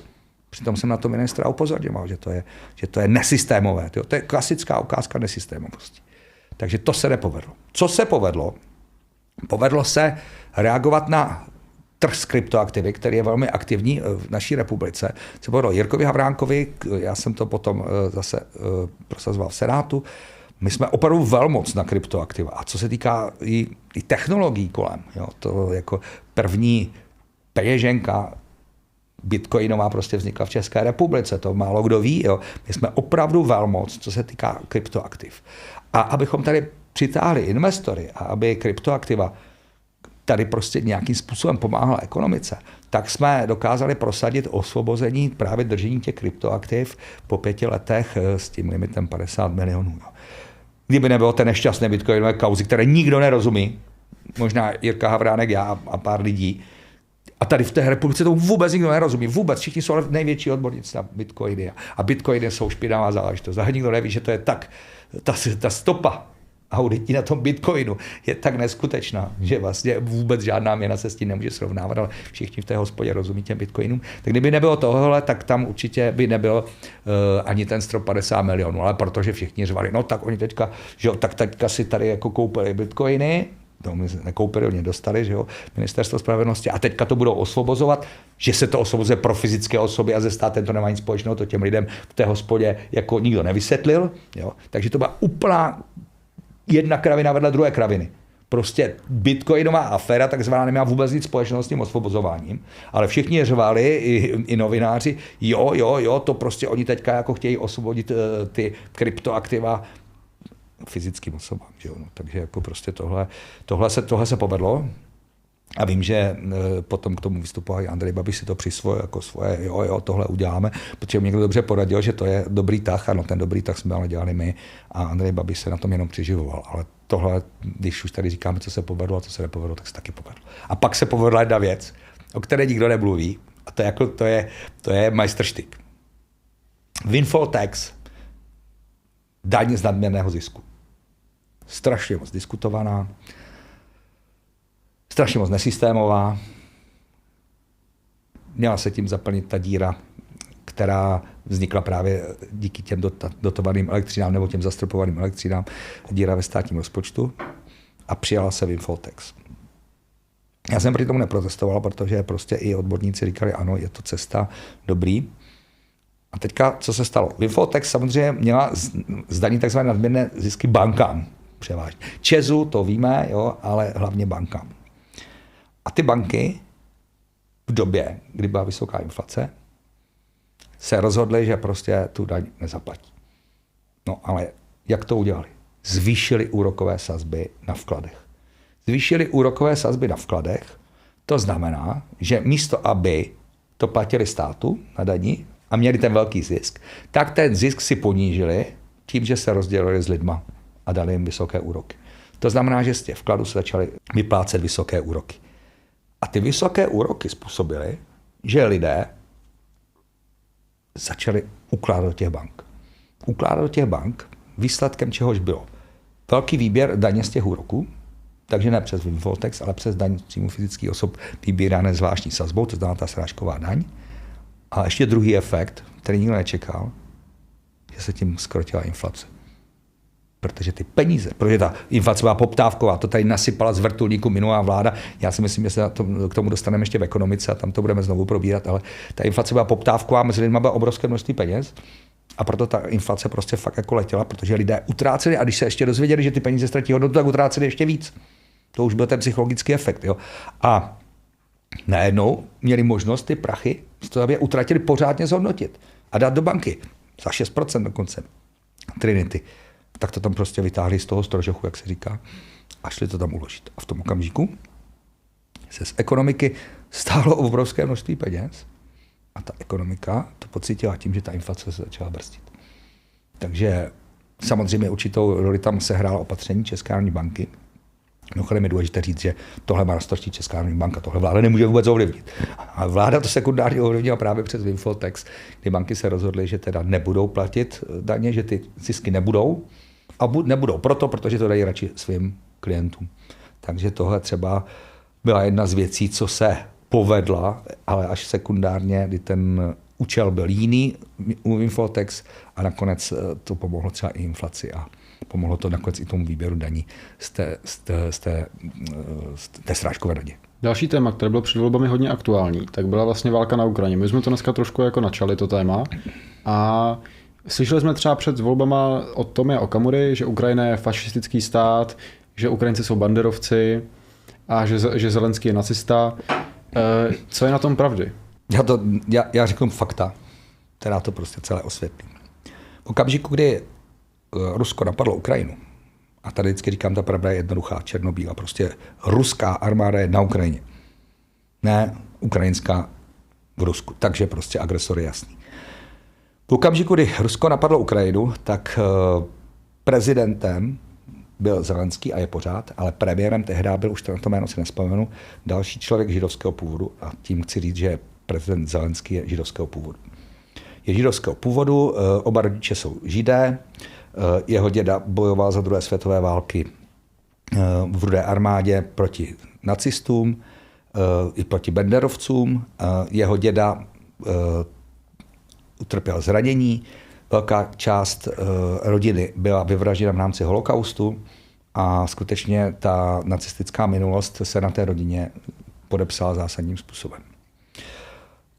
Přitom jsem na to ministra upozorňoval, že to je nesystémové. To je klasická ukázka nesystémovosti. Takže to se nepovedlo. Co se povedlo? Povedlo se reagovat na trh s kryptoaktivy, který je velmi aktivní v naší republice. Se povedlo Jirkovi Havránkovi, já jsem to potom zase prosazoval v Senátu. My jsme opravdu velmoc na kryptoaktiva. A co se týká i technologií kolem, jo, to jako první peněženka bitcoinová prostě vznikla v České republice, to málo kdo ví. Jo. My jsme opravdu velmoc, co se týká kryptoaktiv. A abychom tady přitáhli investory a aby kryptoaktiva tady prostě nějakým způsobem pomáhala ekonomice, tak jsme dokázali prosadit osvobození právě držení těch kryptoaktiv po 5 letech s tím limitem 50 milionů. Kdyby nebylo té nešťastné bitcoinové kauzy, které nikdo nerozumí, možná Jirka Havránek, já a pár lidí, a tady v té republice to vůbec nikdo nerozumí. Vůbec. Všichni jsou největší odborníci na bitcoiny. A bitcoiny jsou špinavá záležitost. A nikdo neví, že to je tak, ta stopa auditní na tom bitcoinu je tak neskutečná, že vlastně vůbec žádná měna se s tím nemůže srovnávat, ale všichni v té hospodě rozumí těm bitcoinům. Tak kdyby nebylo tohle, tak tam určitě by nebyl ani ten strop 50 milionů, ale protože všichni řvali, no tak oni teďka, že jo, tak teďka si tady jako koupili bitcoiny, to my nekoupili, oni dostali, že jo, Ministerstvo spravedlnosti, a teďka to budou osvobozovat, že se to osvobozuje pro fyzické osoby a ze státem to nemá nic společného, to těm lidem v té hospodě jako nikdo nevysvětlil, jo. Takže to byla úplná jedna kravina vedle druhé kraviny. Prostě bitcoinová aféra takzvaná neměla vůbec nic společného s tím osvobozováním, ale všichni řvali, i novináři, jo, to prostě oni teďka jako chtějí osvobodit ty kryptoaktiva fyzickým osobám. Že jo? No, takže jako prostě tohle se povedlo. A vím, že potom k tomu vystupoval i Andrej Babiš, si to přisvojil jako svoje, jo, tohle uděláme, protože mě někdo dobře poradil, že to je dobrý tah, ano, ten dobrý tah jsme ale dělali my a Andrej Babiš se na tom jenom přiživoval. Ale tohle, když už tady říkáme, co se povedlo a co se nepovedlo, tak se taky povedlo. A pak se povedla jedna věc, o které nikdo nemluví, a to je majstrštyk. Windfall tax, daň z nadměrného zisku. Strašně moc diskutovaná, strašně moc nesystémová. Měla se tím zaplnit ta díra, která vznikla právě díky těm dotovaným elektřinám nebo těm zastropovaným elektřinám, díra ve státním rozpočtu, a přijala se windfall tax. Já jsem proti tomu neprotestoval, protože prostě i odborníci říkali, ano, je to cesta, dobrý. A teďka, co se stalo? Windfall tax samozřejmě měla zdanit takzvané nadměrné zisky bankám převážně. ČEZu, to víme, jo, ale hlavně bankám. A ty banky v době, kdy byla vysoká inflace, se rozhodly, že prostě tu daň nezaplatí. No ale jak to udělali? Zvýšili úrokové sazby na vkladech. Zvýšili úrokové sazby na vkladech, to znamená, že místo, aby to platili státu na dani a měli ten velký zisk, tak ten zisk si ponížili tím, že se rozdělili s lidma a dali jim vysoké úroky. To znamená, že z těch vkladů se začaly vyplácet vysoké úroky. A ty vysoké úroky způsobily, že lidé začali ukládat do těch bank. Ukládat do těch bank, výsledkem čehož bylo velký výběr daně z těch úroků, takže ne přes windfall tax, ale přes daň z příjmu fyzických osob vybírané zvláštní sazbou, to znamená ta srážková daň. A ještě druhý efekt, který nikdo nečekal, že se tím zkrotila inflace. Protože ty peníze, protože ta inflace byla poptávková, to tady nasypala z vrtulníku minulá vláda. Já si myslím, že se k tomu dostaneme ještě v ekonomice a tam to budeme znovu probírat, ale ta inflace byla poptávková, mezi lidmi bylo obrovské množství peněz a proto ta inflace prostě fakt jako letěla, protože lidé utráceli a když se ještě dozvěděli, že ty peníze ztratí hodnotu, tak utráceli ještě víc. To už byl ten psychologický efekt. Jo. A najednou měli možnost ty prachy, aby je utratili, pořádně zhodnotit a dát do banky za 6% dokonce. Trinity. Tak to tam prostě vytáhli z toho strožochu, jak se říká, a šli to tam uložit. A v tom okamžiku se z ekonomiky stálo obrovské množství peněz a ta ekonomika to pocítila tím, že ta inflace se začala brzdit. Takže samozřejmě určitou roli tam sehrála opatření České národní banky. Mimochodem je důležité říct, že tohle má na starosti Česká národní banka, tohle vláda nemůže vůbec ovlivnit. A vláda to sekundárně ovlivnila právě přes windfall tax, kdy banky se rozhodly, že teda nebudou platit daně, že ty zisky nebudou. A nebudou protože to dají radši svým klientům. Takže tohle třeba byla jedna z věcí, co se povedla, ale až sekundárně, kdy ten účel byl jiný u windfall tax a nakonec to pomohlo třeba i inflaci a pomohlo to nakonec i tomu výběru daní z té srážkové daně. Další téma, které bylo před volbami hodně aktuální, tak byla vlastně válka na Ukrajině. My jsme to dneska trošku jako načali, to téma. A slyšeli jsme třeba před volbama od Tomia Okamury, že Ukrajina je fašistický stát, že Ukrajinci jsou banderovci a že Zelenský je nacista. Co je na tom pravdy? Já řeknu fakta, která to prostě celé osvětlí. V okamžiku, kdy Rusko napadlo Ukrajinu, a tady vždycky říkám, ta pravda je jednoduchá, černobílá, prostě ruská armáda je na Ukrajině. Ne ukrajinská v Rusku, takže prostě agresor je jasný. V okamžiku, kdy Rusko napadlo Ukrajinu, tak prezidentem byl Zelenský a je pořád, ale premiérem tehdy byl, už to na to jméno si nespomenu, další člověk židovského původu a tím chci říct, že prezident Zelenský je židovského původu. Je židovského původu, oba rodiče jsou židé, jeho děda bojoval za druhé světové války v Rudé armádě proti nacistům i proti banderovcům, jeho děda utrpěl zranění, velká část rodiny byla vyvražděna v rámci holokaustu a skutečně ta nacistická minulost se na té rodině podepsala zásadním způsobem.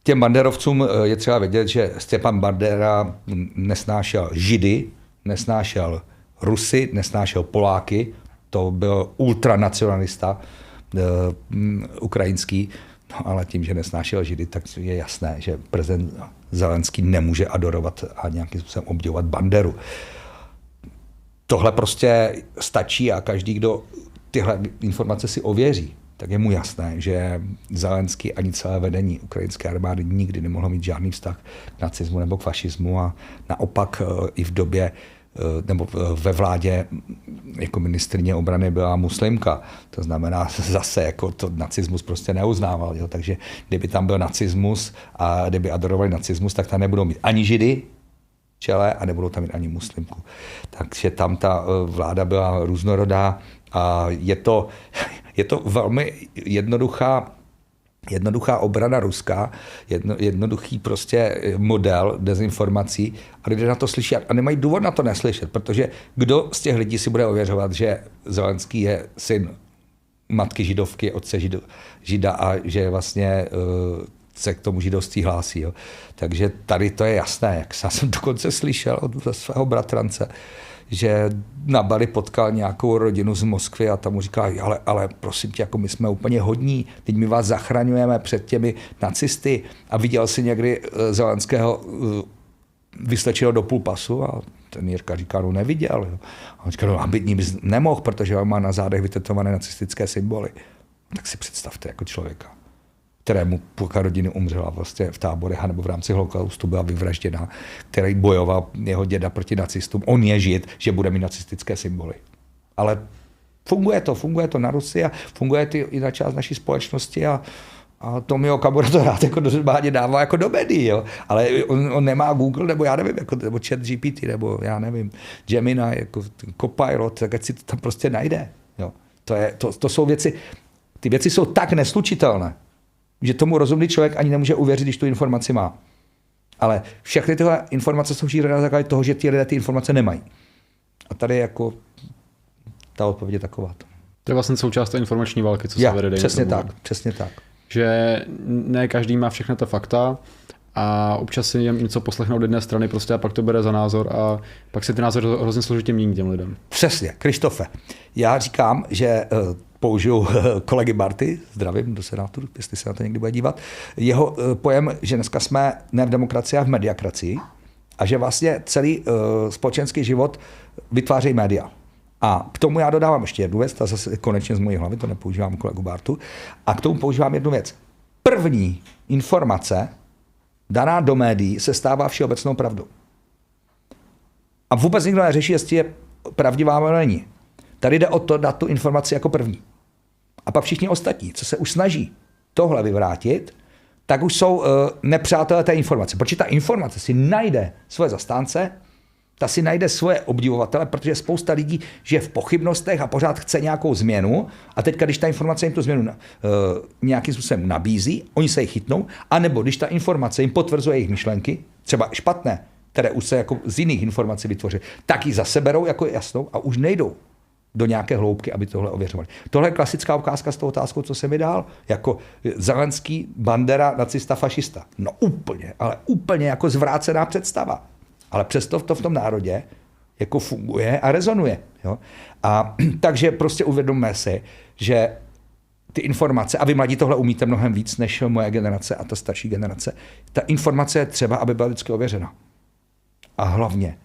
Těm banderovcům je třeba vědět, že Stepan Bandera nesnášel Židy, nesnášel Rusy, nesnášel Poláky, to byl ultranacionalista ukrajinský, no, ale tím, že nesnášel Židy, tak je jasné, že prezident Zelenský nemůže adorovat a nějakým způsobem obdivovat Banderu. Tohle prostě stačí a každý, kdo tyhle informace si ověří, tak je mu jasné, že Zelenský ani celé vedení ukrajinské armády nikdy nemohlo mít žádný vztah k nacismu nebo k fašismu a naopak i v době nebo ve vládě jako ministryně obrany byla muslimka. To znamená zase jako to nacismus prostě neuznával. Jo? Takže kdyby tam byl nacismus a kdyby adorovali nacismus, tak tam nebudou mít ani židy v čele a nebudou tam mít ani muslimku. Takže tam ta vláda byla různorodá a je to velmi jednoduchá obrana ruská, jednoduchý prostě model dezinformací a lidé na to slyší a nemají důvod na to neslyšet, protože kdo z těch lidí si bude ověřovat, že Zelenský je syn matky židovky, otce žida a že vlastně se k tomu židovství hlásí. Jo. Takže tady to je jasné, jak jsem dokonce slyšel od svého bratrance, že na Bali potkal nějakou rodinu z Moskvy a tam mu říkal, ale prosím tě, jako my jsme úplně hodní, teď my vás zachraňujeme před těmi nacisty a viděl si někdy Zelenského vyslečeného do půl pasu a ten Jirka říká, no neviděl. Jo. A on říkal, no aby bys nemohl, protože on má na zádech vytetované nacistické symboly. Tak si představte jako člověka, kterému půlka rodiny umřela vlastně v táborech nebo v rámci holokaustu byla vyvražděna, který bojoval jeho děda proti nacistům. On je žid, že bude mít nacistické symboly. Ale funguje to na Rusii a funguje to i na část naší společnosti a Tomio Okamura to rád jako normálně dává jako do médií, jo. Ale on nemá Google, nebo já nevím, nebo ChatGPT, nebo já nevím, Gemini, jako Copilot, tak ať si to tam prostě najde. Jo. To jsou věci, ty věci jsou tak neslučitelné, že tomu rozumný člověk ani nemůže uvěřit, když tu informaci má. Ale všechny tyhle informace jsou šířené na základě toho, že ti lidé ty informace nemají. A tady jako ta odpověď je taková. To je vlastně součást té informační války, co se vede. Přesně tak. Že ne každý má všechna ta fakta a občas si něco poslechnou od jedné strany prostě a pak to bere za názor a pak se ty názory hrozně složitě mění těm lidem. Přesně, Krištofe. Já říkám, že použiju kolegy Barty, zdravím do Senátu, jestli se na to někdy bude dívat, jeho pojem, že dneska jsme ne v demokracii, a v mediakracii a že vlastně celý společenský život vytváří média. A k tomu já dodávám ještě jednu věc, ta zase konečně z mojí hlavy, to nepoužívám kolegu Bartu, a k tomu používám jednu věc. První informace daná do médií se stává všeobecnou pravdou. A vůbec nikdo neřeší, jestli je pravdivá nebo není. Tady jde o to dát tu informaci jako první. A pak všichni ostatní, co se už snaží tohle vyvrátit, tak už jsou nepřátelé té informace. Protože ta informace si najde svoje zastánce, ta si najde svoje obdivovatele, protože spousta lidí žije v pochybnostech a pořád chce nějakou změnu. A teď, když ta informace jim tu změnu nějakým způsobem nabízí, oni se jí chytnou, anebo když ta informace jim potvrzuje jejich myšlenky, třeba špatné, které už se jako z jiných informací vytvoří, tak ji zase berou jako jasnou a už nejdou do nějaké hloubky, aby tohle ověřovali. Tohle je klasická ukázka s tou otázkou, co se mi dál, jako Zelenský, Bandera, nacista, fašista. No úplně, ale úplně jako zvrácená představa. Ale přesto to v tom národě jako funguje a rezonuje. Jo? A takže prostě uvědomme si, že ty informace, a vy mladí tohle umíte mnohem víc než moje generace a ta starší generace, ta informace je třeba, aby byla vždycky ověřena. A hlavně,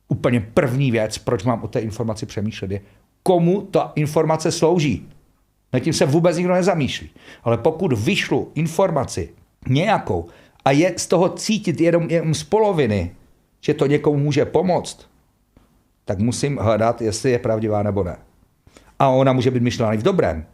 úplně první věc, proč mám o té informaci přemýšlet, je, komu ta informace slouží. Nad tím se vůbec nikdo nezamýšlí. Ale pokud vyšlu informaci nějakou a je z toho cítit jenom z poloviny, že to někomu může pomoct, tak musím hledat, jestli je pravdivá nebo ne. A ona může být myšlená i v dobrém.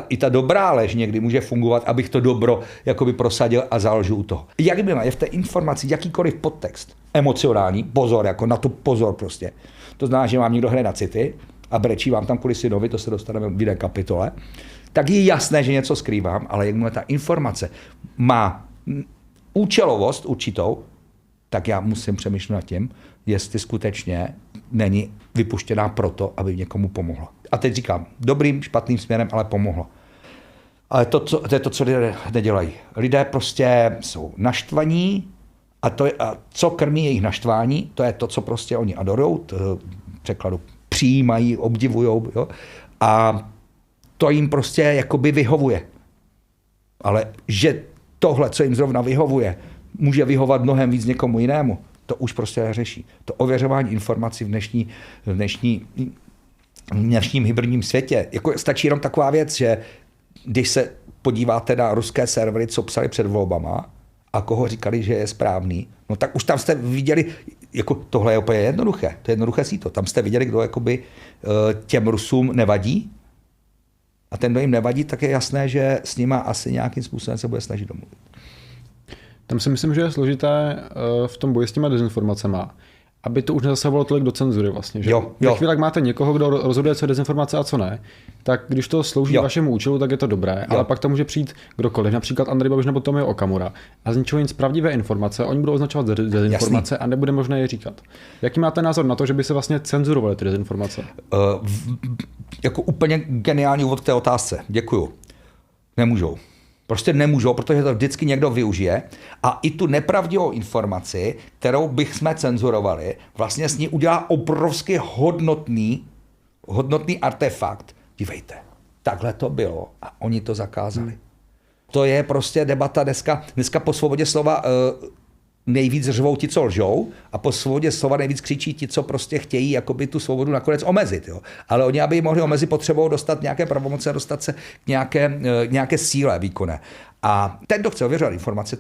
I ta dobrá lež někdy může fungovat, abych to dobro jakoby prosadil a založil u toho. Jakmile je v té informaci jakýkoliv podtext, emocionální, pozor, jako na to pozor prostě. To znamená, že vám někdo hraje na city a brečí vám tam kvůli synovi, to se dostaneme v jiné kapitole, tak je jasné, že něco skrývám, ale jakmile ta informace má účelovost určitou, tak já musím přemýšlet nad tím, jestli skutečně není vypuštěná proto, aby někomu pomohla. A teď říkám, dobrým, špatným směrem, ale pomohla. Ale to je to, co lidé nedělají. Lidé prostě jsou naštvaní a co krmí jejich naštvání, to je to, co prostě oni adorujou, překladu přijímají, obdivujou, jo? A to jim prostě jakoby vyhovuje. Ale že tohle, co jim zrovna vyhovuje, může vyhovat mnohem víc někomu jinému, to už prostě neřeší. To ověřování informací v dnešním hybridním světě, jako stačí jenom taková věc, že když se podíváte na ruské servery, co psali před volbama a koho říkali, že je správný, no tak už tam jste viděli, jako tohle je úplně jednoduché, to je jednoduché síto, tam jste viděli, kdo jakoby těm Rusům nevadí a ten, kdo jim nevadí, tak je jasné, že s nima asi nějakým způsobem se bude snažit domluvit. Tam si myslím, že je složité v tom boji s těma dezinformacema, aby to už nezasahovalo tolik do cenzury vlastně. Že ve chvíli, jak máte někoho, kdo rozhoduje, co je dezinformace a co ne, tak když to slouží vašemu účelu, tak je to dobré, ale pak tam může přijít kdokoliv, například Andrej Babiš nebo Tomio Okamura a z ničeho nic pravdivé informace, oni budou označovat dezinformace a nebude možné je říkat. Jaký máte názor na to, že by se vlastně cenzurovaly ty dezinformace? Jako úplně geniální úvod k té otázce. Děkuju. Nemůžou. Prostě nemůžou, protože to vždycky někdo využije a i tu nepravdivou informaci, kterou bychom cenzurovali, vlastně s ní udělá obrovský hodnotný artefakt. Dívejte, takhle to bylo a oni to zakázali. To je prostě debata dneska po svobodě slova nejvíc řvou ti, co lžou, a po svobodě slova nejvíc křičí ti, co prostě chtějí jakoby tu svobodu nakonec omezit. Jo. Ale oni, aby ji mohli omezit, potřebují dostat nějaké pravomoci a dostat se k nějaké síle výkonné. A ten, kdo chce ověřovat informace,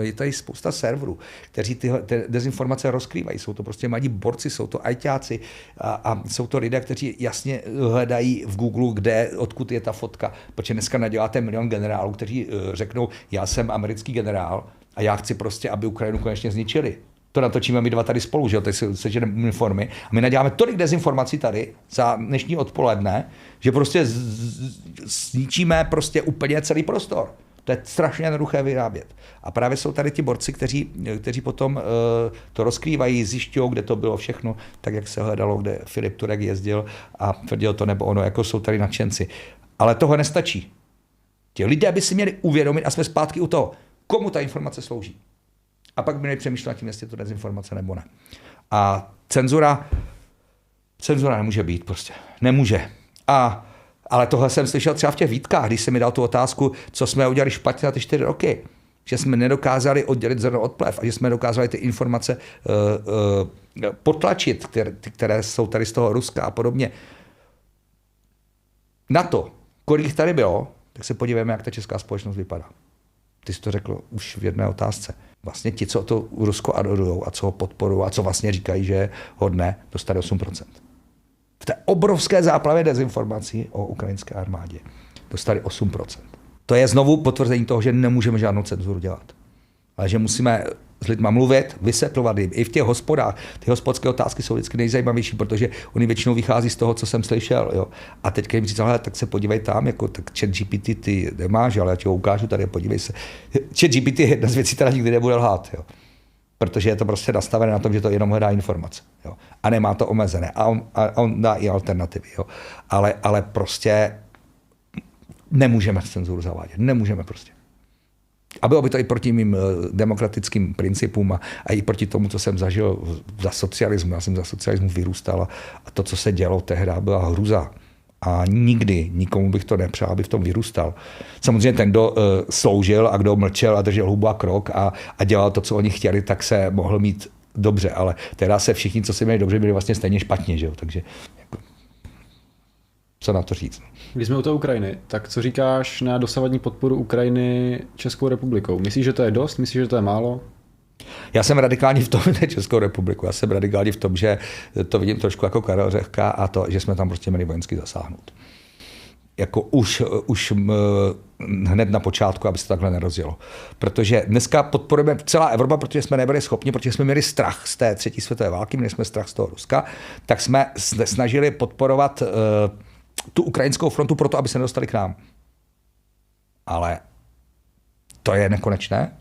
je tady spousta serverů, kteří ty dezinformace rozkrývají. Jsou to prostě mladí borci, jsou to ajťáci a jsou to lidé, kteří jasně hledají v Google, odkud je ta fotka. Protože dneska naděláte milion generálů, kteří řeknou, já jsem americký generál, a já chci prostě, aby Ukrajinu konečně zničili. To natočíme my dva tady spolu, že jo, teď se seženeme uniformy. A my naděláme tolik dezinformací tady za dnešní odpoledne, že prostě zničíme prostě úplně celý prostor. To je strašně jednoduché vyrábět. A právě jsou tady ti borci, kteří potom to rozkrývají, zjišťují, kde to bylo všechno, tak jak se hledalo, kde Filip Turek jezdil a tvrdil to nebo ono, jako jsou tady nadšenci. Ale toho nestačí. Ti lidé by si měli uvědomit, a jsme zpátky u toho, komu ta informace slouží. A pak by měli přemýšlet tím, jestli je to dezinformace nebo ne. A cenzura nemůže být prostě. Nemůže. Ale tohle jsem slyšel třeba v těch výtkách, když se mi dal tu otázku, co jsme udělali špatně za ty 4 roky. Že jsme nedokázali oddělit zrno od plev a že jsme dokázali ty informace potlačit, které jsou tady z toho Ruska a podobně. Na to, kolik jich tady bylo, tak se podívejme, jak ta česká společnost vypadá. Ty jsi to řekl už v jedné otázce. Vlastně ti, co to Rusko adorujou a co ho podporují a co vlastně říkají, že je hodné, dostali 8%. V té obrovské záplavě dezinformací o ukrajinské armádě dostali 8%. To je znovu potvrzení toho, že nemůžeme žádnou cenzuru dělat. Ale že musíme s lidma mluvit, vysvětlovat jim. I v těch hospodách. Ty hospodské otázky jsou vždycky nejzajímavější, protože oni většinou vychází z toho, co jsem slyšel. Jo. A teď, když jim říct, tak se podívej tam, jako, tak ChatGPT ty nemáš, ale já ti ho ukážu tady, podívej se. ChatGPT je jedna z věcí, která nikdy nebude lhát. Jo. Protože je to prostě nastavené na tom, že to jenom hledá informace. Jo. A nemá to omezené. A on dá i alternativy. Jo. Ale prostě nemůžeme cenzuru zavádět. Nemůžeme prostě. A bylo by to i proti mým demokratickým principům a i proti tomu, co jsem zažil za socialismu. Já jsem za socialismu vyrůstal a to, co se dělo tehdy, byla hruza. A nikdy nikomu bych to nepřál, aby v tom vyrůstal. Samozřejmě ten, kdo sloužil a kdo mlčel a držel hubu a krok a dělal to, co oni chtěli, tak se mohl mít dobře. Ale teda se všichni, co si měli dobře, byli vlastně stejně špatně. Že jo? Takže jako, co na to říct? Když jsme u té Ukrajiny, tak co říkáš na dosavadní podporu Ukrajiny Českou republikou? Myslíš, že to je dost? Myslíš, že to je málo? Já jsem radikální v tom, ne Českou republiku, já jsem radikální v tom, že to vidím trošku jako Karel Řehka a to, že jsme tam prostě měli vojensky zasáhnout. Jako už hned na počátku, aby se to takhle nerozjelo. Protože dneska podporujeme celá Evropa, protože jsme nebyli schopni, protože jsme měli strach z té 3. světové války, měli jsme strach z toho Ruska, tak jsme snažili podporovat tu ukrajinskou frontu proto, aby se nedostali k nám. Ale to je nekonečné.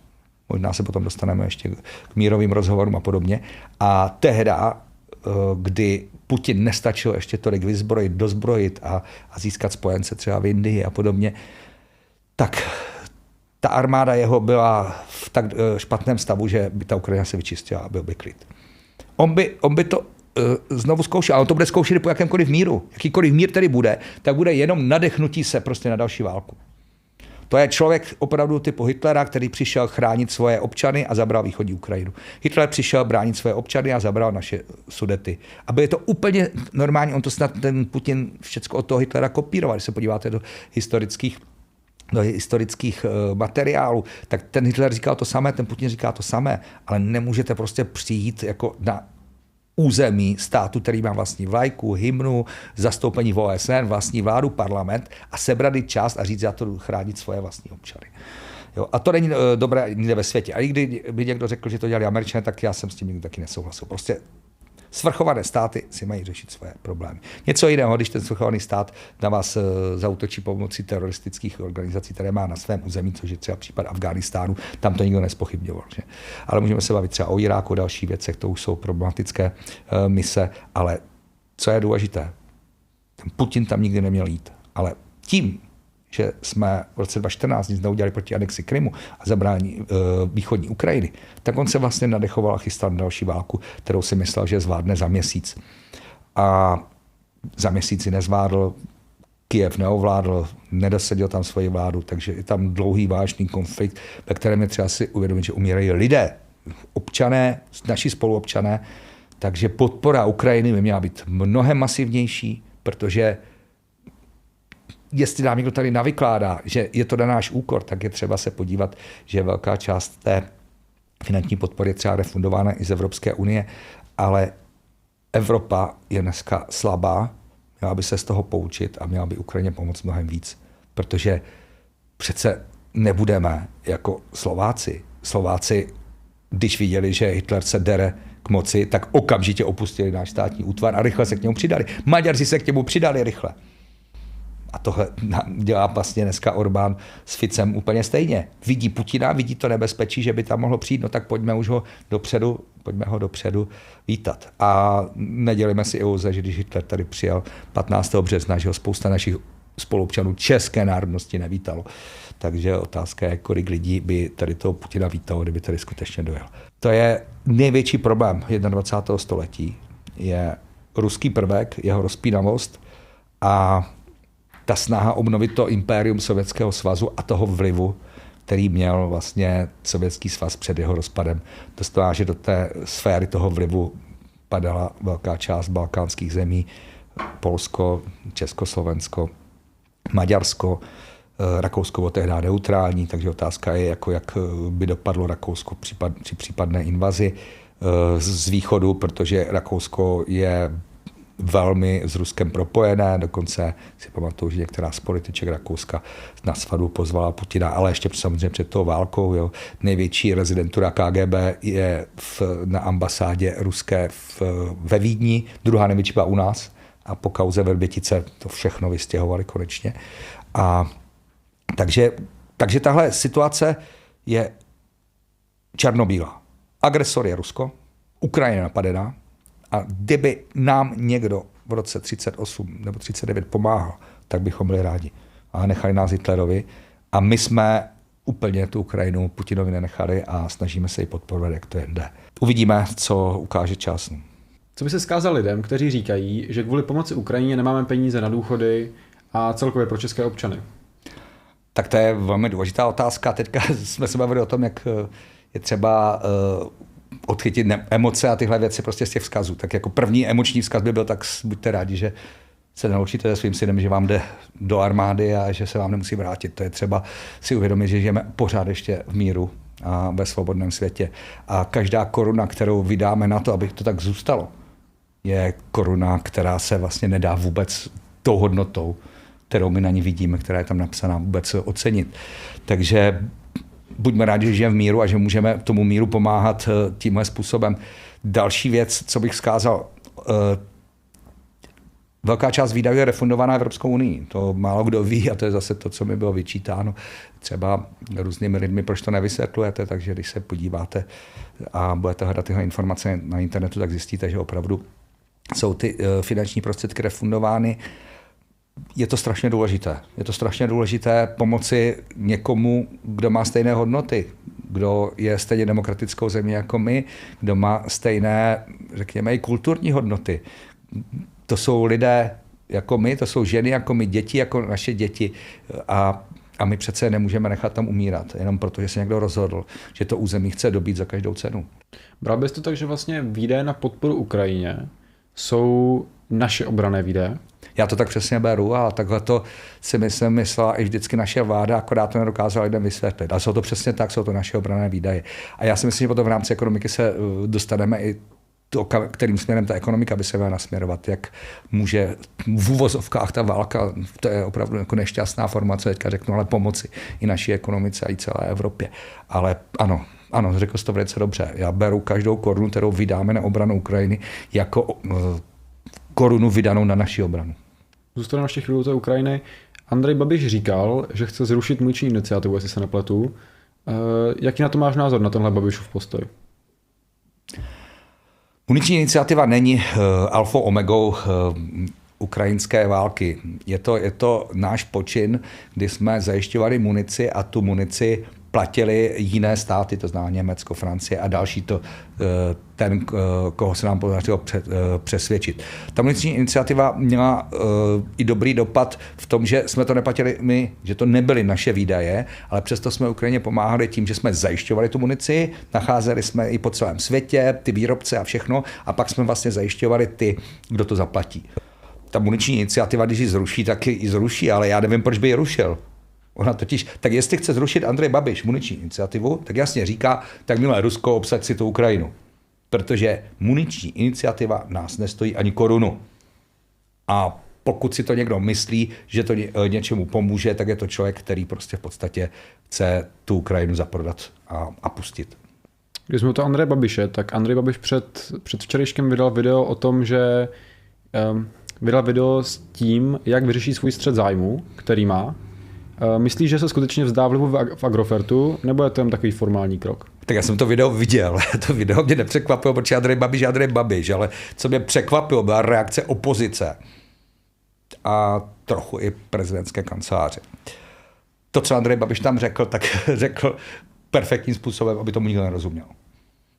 Možná se potom dostaneme ještě k mírovým rozhovorům a podobně. A tehda, kdy Putin nestačil ještě tolik vyzbrojit, dozbrojit a získat spojence třeba v Indii a podobně, tak ta armáda jeho byla v tak špatném stavu, že by ta Ukrajina se vyčistila a byl by klid. On by to znovu zkoušel, ale on to bude zkoušet po jakémkoliv míru. Jakýkoliv mír tedy bude, tak bude jenom nadechnutí se prostě na další válku. To je člověk opravdu typu Hitlera, který přišel chránit svoje občany a zabral východní Ukrajinu. Hitler přišel bránit svoje občany a zabral naše Sudety. A bylo to úplně normální, on to snad ten Putin všechno od toho Hitlera kopíroval. Když se podíváte do historických materiálů, tak ten Hitler říkal to samé, ten Putin říká to samé, ale nemůžete prostě přijít jako na území státu, který má vlastní vlajku, hymnu, zastoupení v OSN, vlastní vládu, parlament a sebrat část a říct, já to chránit svoje vlastní občany. Jo, a to není dobré nikde ve světě. A i kdyby někdo řekl, že to dělali Američané, tak já jsem s tím nikdy taky nesouhlasil. Prostě svrchované státy si mají řešit svoje problémy. Něco jiného, když ten svrchovaný stát na vás zaútočí pomocí teroristických organizací, které má na svém území, což je třeba případ Afghánistánu, tam to nikdo nespochybňoval. Že? Ale můžeme se bavit třeba o Iráku, o dalších věcech, to už jsou problematické mise, ale co je důležité, ten Putin tam nikdy neměl jít. Ale tím, že jsme v roce 2014 nic neudělali proti anexi Krymu a zabrání východní Ukrajiny, tak on se vlastně nadechoval a chystal na další válku, kterou si myslel, že zvládne za měsíc. A za měsíc ji nezvládl, Kyjev neovládl, nedosadil tam svoji vládu, takže je tam dlouhý vážný konflikt, ve kterém je třeba si uvědomit, že umírají lidé, občané, naši spoluobčané, takže podpora Ukrajiny by měla být mnohem masivnější, protože jestli nám někdo tady navykládá, že je to na náš úkor, tak je třeba se podívat, že velká část té finanční podpory je třeba refundována i z Evropské unie, ale Evropa je dneska slabá, měla by se z toho poučit a měla by Ukrajině pomoct mnohem víc, protože přece nebudeme jako Slováci. Slováci, když viděli, že Hitler se dere k moci, tak okamžitě opustili náš státní útvar a rychle se k němu přidali. Maďarci se k němu přidali rychle. A tohle dělá vlastně dneska Orbán s Ficem úplně stejně. Vidí Putina, vidí to nebezpečí, že by tam mohlo přijít, no tak pojďme ho dopředu vítat. A nedělíme si iluze, že když Hitler tady přijel 15. března, že ho spousta našich spoluobčanů české národnosti nevítalo. Takže otázka je, kolik lidí by tady toho Putina vítalo, kdyby tady skutečně dojel. To je největší problém 21. století. Je ruský prvek, jeho rozpínavost a ta snaha obnovit to impérium Sovětského svazu a toho vlivu, který měl vlastně Sovětský svaz před jeho rozpadem. To znamená, že do té sféry toho vlivu padala velká část balkánských zemí, Polsko, Československo, Maďarsko, Rakousko bylo tehdy neutrální, takže otázka je, jak by dopadlo Rakousko při případné invazi z východu, protože Rakousko je velmi s Ruskem propojené, dokonce si pamatuju, že některá z političek Rakouska na svatbu pozvala Putina, ale ještě samozřejmě před tou válkou. Jo. Největší rezidentura KGB je na ambasádě ruské ve Vídni, druhá největší byla u nás a po kauze Verbětice to všechno vystěhovali konečně. Takže tahle situace je černobílá. Agresor je Rusko, Ukrajina napadená, a kdyby nám někdo v roce 38 nebo 39 pomáhal, tak bychom byli rádi. A nechali nás Hitlerovi. A my jsme úplně tu Ukrajinu Putinovi nenechali a snažíme se ji podporovat, jak to jen jde. Uvidíme, co ukáže čas. Co by se vzkázal lidem, kteří říkají, že kvůli pomoci Ukrajině nemáme peníze na důchody a celkově pro české občany? Tak to je velmi důležitá otázka. Teďka jsme se bavili o tom, jak je třeba odchytit emoce a tyhle věci prostě z těch vzkazů. Tak jako první emoční vzkaz by byl, tak buďte rádi, že se naučíte se svým synem, že vám jde do armády a že se vám nemusí vrátit. To je třeba si uvědomit, že žijeme pořád ještě v míru a ve svobodném světě. A každá koruna, kterou vydáme na to, aby to tak zůstalo, je koruna, která se vlastně nedá vůbec tou hodnotou, kterou my na ní vidíme, která je tam napsaná, vůbec ocenit. Takže buďme rádi, že žijeme v míru a že můžeme tomu míru pomáhat tímhle způsobem. Další věc, co bych vzkázal, velká část výdajů je refundovaná Evropskou unii. To málo kdo ví a to je zase to, co mi bylo vyčítáno třeba různými lidmi, proč to nevysvětlujete, takže když se podíváte a budete hledat tyhle informace na internetu, tak zjistíte, že opravdu jsou ty finanční prostředky refundovány. Je to strašně důležité. Je to strašně důležité pomoci někomu, kdo má stejné hodnoty, kdo je stejně demokratickou zemí jako my, kdo má stejné, řekněme, i kulturní hodnoty. To jsou lidé jako my, to jsou ženy jako my, děti jako naše děti a my přece nemůžeme nechat tam umírat, jenom proto, že se někdo rozhodl, že to území chce dobít za každou cenu. Bral bys to tak, že vlastně výdaje na podporu Ukrajině jsou naše obranné výdaje? Já to tak přesně beru a takhle to si myslela i vždycky naše vláda, akorát to nedokázala lidem vysvětlit. Ale jsou to přesně tak, jsou to naše obranné výdaje. A já si myslím, že potom v rámci ekonomiky se dostaneme i to, kterým směrem ta ekonomika by se měla nasměrovat, jak může v uvozovkách ta válka, to je opravdu jako nešťastná forma, co teďka řeknu, ale pomoci i naší ekonomice a i celé Evropě. Ale ano, řekl jsi to velice dobře. Já beru každou korunu, kterou vydáme na obranu Ukrajiny, jako korunu vydanou na naši obranu. Zůstaneme ještě chvíli u té Ukrajiny. Andrej Babiš říkal, že chce zrušit muniční iniciativu, jestli se nepletu. Jaký na to máš názor, na tenhle Babišův postoj? Muniční iniciativa není alfou omegou ukrajinské války. Je to náš počin, kdy jsme zajišťovali munici a tu munici platili jiné státy, to znamená Německo, Francie a další, ten, koho se nám podařilo přesvědčit. Ta muniční iniciativa měla i dobrý dopad v tom, že jsme to neplatili my, že to nebyly naše výdaje, ale přesto jsme Ukrajině pomáhali tím, že jsme zajišťovali tu munici, nacházeli jsme i po celém světě, ty výrobce a všechno, a pak jsme vlastně zajišťovali ty, kdo to zaplatí. Ta muniční iniciativa, když ji zruší, tak ji zruší, ale já nevím, proč by ji rušil. Ona totiž, tak jestli chce zrušit Andrej Babiš muniční iniciativu, tak jasně říká, tak milé Rusko, obsaď si tu Ukrajinu. Protože muniční iniciativa nás nestojí ani korunu. A pokud si to někdo myslí, že to něčemu pomůže, tak je to člověk, který prostě v podstatě chce tu Ukrajinu zaprodat a pustit. Když jsme to Andrej Babiše, tak Andrej Babiš před včerejškem vydal video o tom, že vydal video s tím, jak vyřeší svůj střet zájmu, který má. Myslíš, že se skutečně vzdá vlivu v Agrofertu, nebo je to jen takový formální krok? Tak já jsem to video viděl, to video mě nepřekvapilo, protože Andrej Babiš, ale co mě překvapilo, byla reakce opozice a trochu i prezidentské kanceláře. To, co Andrej Babiš tam řekl, tak řekl perfektním způsobem, aby tomu nikdo nerozuměl.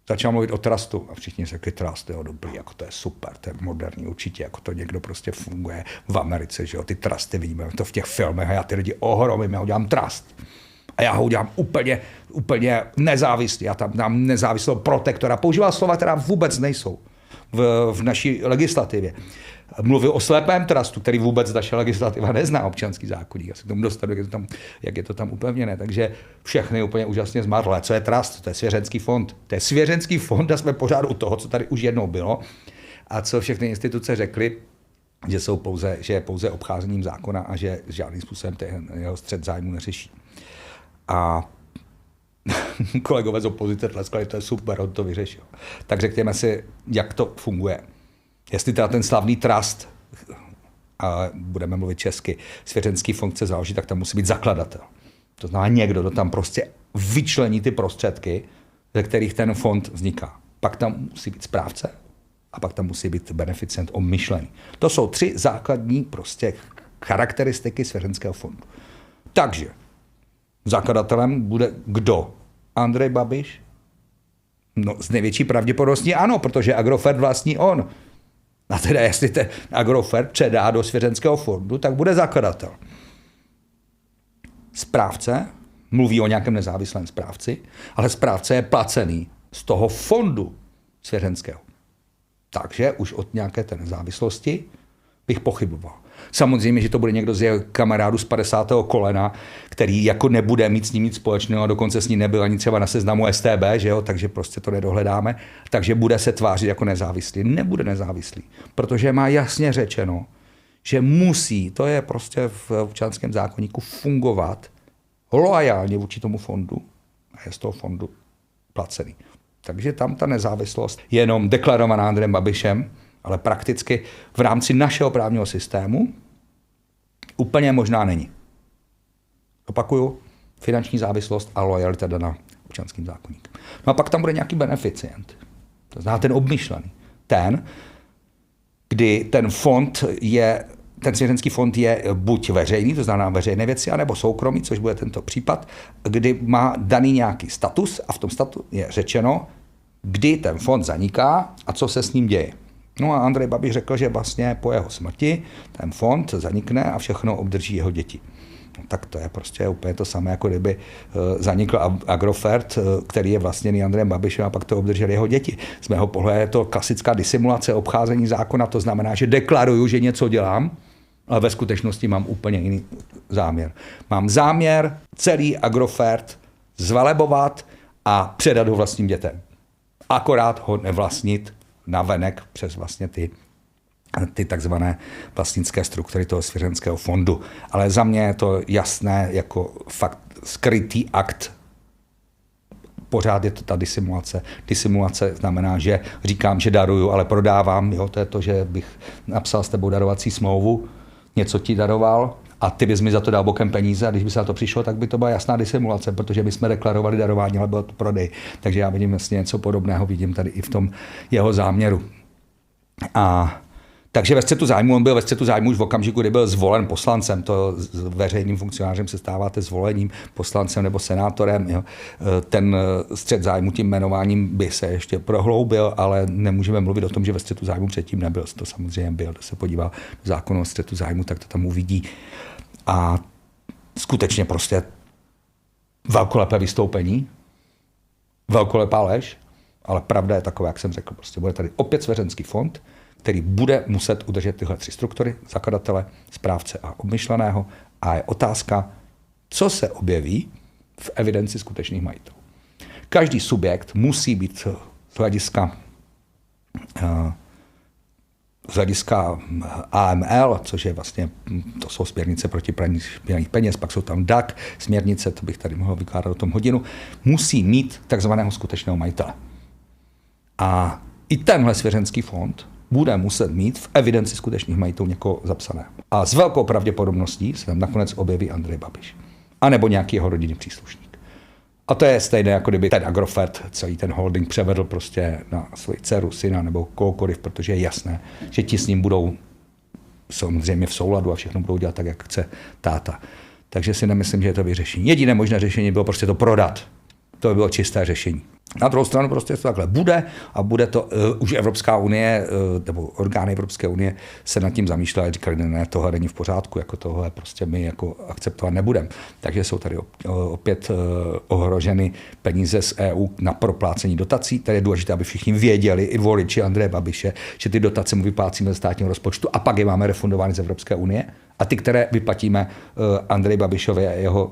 Začal mluvit o trustu a všichni řekli, trust, jo, dobrý, jako to je super, to je moderní, určitě, jako to někdo prostě funguje v Americe, že jo, ty trusty vidíme to v těch filmech a já ty lidi ohromím, já ho dělám trust. A já ho udělám úplně nezávislý, já tam dám nezávislého protektora, používal slova, která vůbec nejsou v naší legislativě. Mluvil o slepém trustu, který vůbec naše legislativa nezná, občanský zákoník. Já se k tomu dostanu, jak je to tam upevněné. Takže všechny úplně úžasně zmarlé. Co je trust? To je svěřenský fond. To je svěřenský fond a jsme pořád u toho, co tady už jednou bylo. A co všechny instituce řekly, že je pouze obcházením zákona a že žádným způsobem jeho střet zájmu neřeší. A kolegové z opozice tleskali, to je super, on to vyřešil. Tak řekněme si, jak to funguje. Jestli teda ten slavný trust, a budeme mluvit česky, svěřenský fond chce založit, tak tam musí být zakladatel. To znamená někdo, kdo tam prostě vyčlení ty prostředky, ze kterých ten fond vzniká. Pak tam musí být správce a pak tam musí být beneficient omyšlený. To jsou 3 základní prostě charakteristiky svěřenského fondu. Takže zakladatelem bude kdo? Andrej Babiš? No, z největší pravděpodobností ano, protože Agrofert vlastní on. A teda jestli ten Agrofert předá do svěřenského fondu, tak bude zakladatel. Správce, mluví o nějakém nezávislém správci, ale správce je placený z toho fondu svěřenského. Takže už od nějaké té nezávislosti bych pochyboval. Samozřejmě, že to bude někdo z jeho kamarádů z 50. kolena, který jako nebude mít s ním nic společného a dokonce s ním nebyl ani třeba na seznamu STB, že jo, takže prostě to nedohledáme, takže bude se tvářit jako nezávislý. Nebude nezávislý, protože má jasně řečeno, že musí, to je prostě v občanském zákoníku, fungovat loajálně vůči tomu fondu a je z toho fondu placený. Takže tam ta nezávislost je jenom deklarovaná Andrejem Babišem, ale prakticky v rámci našeho právního systému úplně možná není. Opakuju, finanční závislost a lojalita daná občanským zákoníkem. No a pak tam bude nějaký beneficient. To znamená ten obmyšlený. Ten, kdy ten svěřenský fond je buď veřejný, to znamená veřejné věci, anebo soukromý, což bude tento případ, kdy má daný nějaký status a v tom statusu je řečeno, kdy ten fond zaniká a co se s ním děje. No a Andrej Babiš řekl, že vlastně po jeho smrti ten fond zanikne a všechno obdrží jeho děti. No, tak to je prostě úplně to samé, jako kdyby zanikl Agrofert, který je vlastněný Andrejem Babišem a pak to obdrželi jeho děti. Z mého pohledu je to klasická disimulace, obcházení zákona, to znamená, že deklaruju, že něco dělám, ale ve skutečnosti mám úplně jiný záměr. Mám záměr celý Agrofert zvelebovat a předat ho vlastním dětem. Akorát ho nevlastnit navenek přes vlastně ty takzvané vlastnické struktury toho svěřenského fondu. Ale za mě je to jasné jako fakt skrytý akt. Pořád je to ta disimulace. Disimulace znamená, že říkám, že daruju, ale prodávám. Jo? To je to, že bych napsal s tebou darovací smlouvu, něco ti daroval a ty bys mi za to dal bokem peníze a když by se na to přišlo, tak by to byla jasná disimulace, protože my jsme deklarovali darování, ale bylo to prodej. Takže já vidím vlastně něco podobného, vidím tady i v tom jeho záměru. Takže ve střetu zájmu, on byl ve střetu zájmu už v okamžiku, kdy byl zvolen poslancem, to s veřejným funkcionářem se stáváte zvoleným poslancem nebo senátorem. Jo. Ten střet zájmu tím jmenováním by se ještě prohloubil, ale nemůžeme mluvit o tom, že ve střetu zájmu předtím nebyl. To samozřejmě byl, kdo se podívá do zákonu o střetu zájmu, tak to tam uvidí. A skutečně prostě velkolepé vystoupení, velkolepá lež, ale pravda je taková, jak jsem řekl, prostě bude tady opět svěřenský fond, který bude muset udržet tyhle 3 struktury, zakladatele, správce a obmyšleného. A je otázka, co se objeví v evidenci skutečných majitelů. Každý subjekt musí být z hlediska AML, což je vlastně, to jsou směrnice proti praní špinavých peněz, pak jsou tam DAC, směrnice, to bych tady mohl vykládat o tom hodinu, musí mít takzvaného skutečného majitele. A i tenhle svěřenský fond bude muset mít v evidenci skutečných majitelů někoho zapsané. A s velkou pravděpodobností se tam nakonec objeví Andrej Babiš. A nebo nějaký jeho rodinný příslušník. A to je stejné, jako kdyby ten Agrofert, celý ten holding převedl prostě na svoji dceru, syna nebo kohokoliv, protože je jasné, že ti s ním budou samozřejmě v souladu a všechno budou dělat tak, jak chce táta. Takže si nemyslím, že je to vyřešení. Jediné možné řešení bylo prostě to prodat. To by bylo čisté řešení. Na druhou stranu prostě to takhle bude a bude to, už Evropská unie, nebo orgány Evropské unie se nad tím zamýšlely a říkali, ne, tohle není v pořádku, jako tohle prostě my jako akceptovat nebudeme. Takže jsou tady opět ohroženy peníze z EU na proplácení dotací. Tady je důležité, aby všichni věděli, i voliči Andreje Babiše, že ty dotace mu vyplácíme ze státního rozpočtu a pak je máme refundovány z Evropské unie. A ty, které vyplatíme Andreji Babišovi a jeho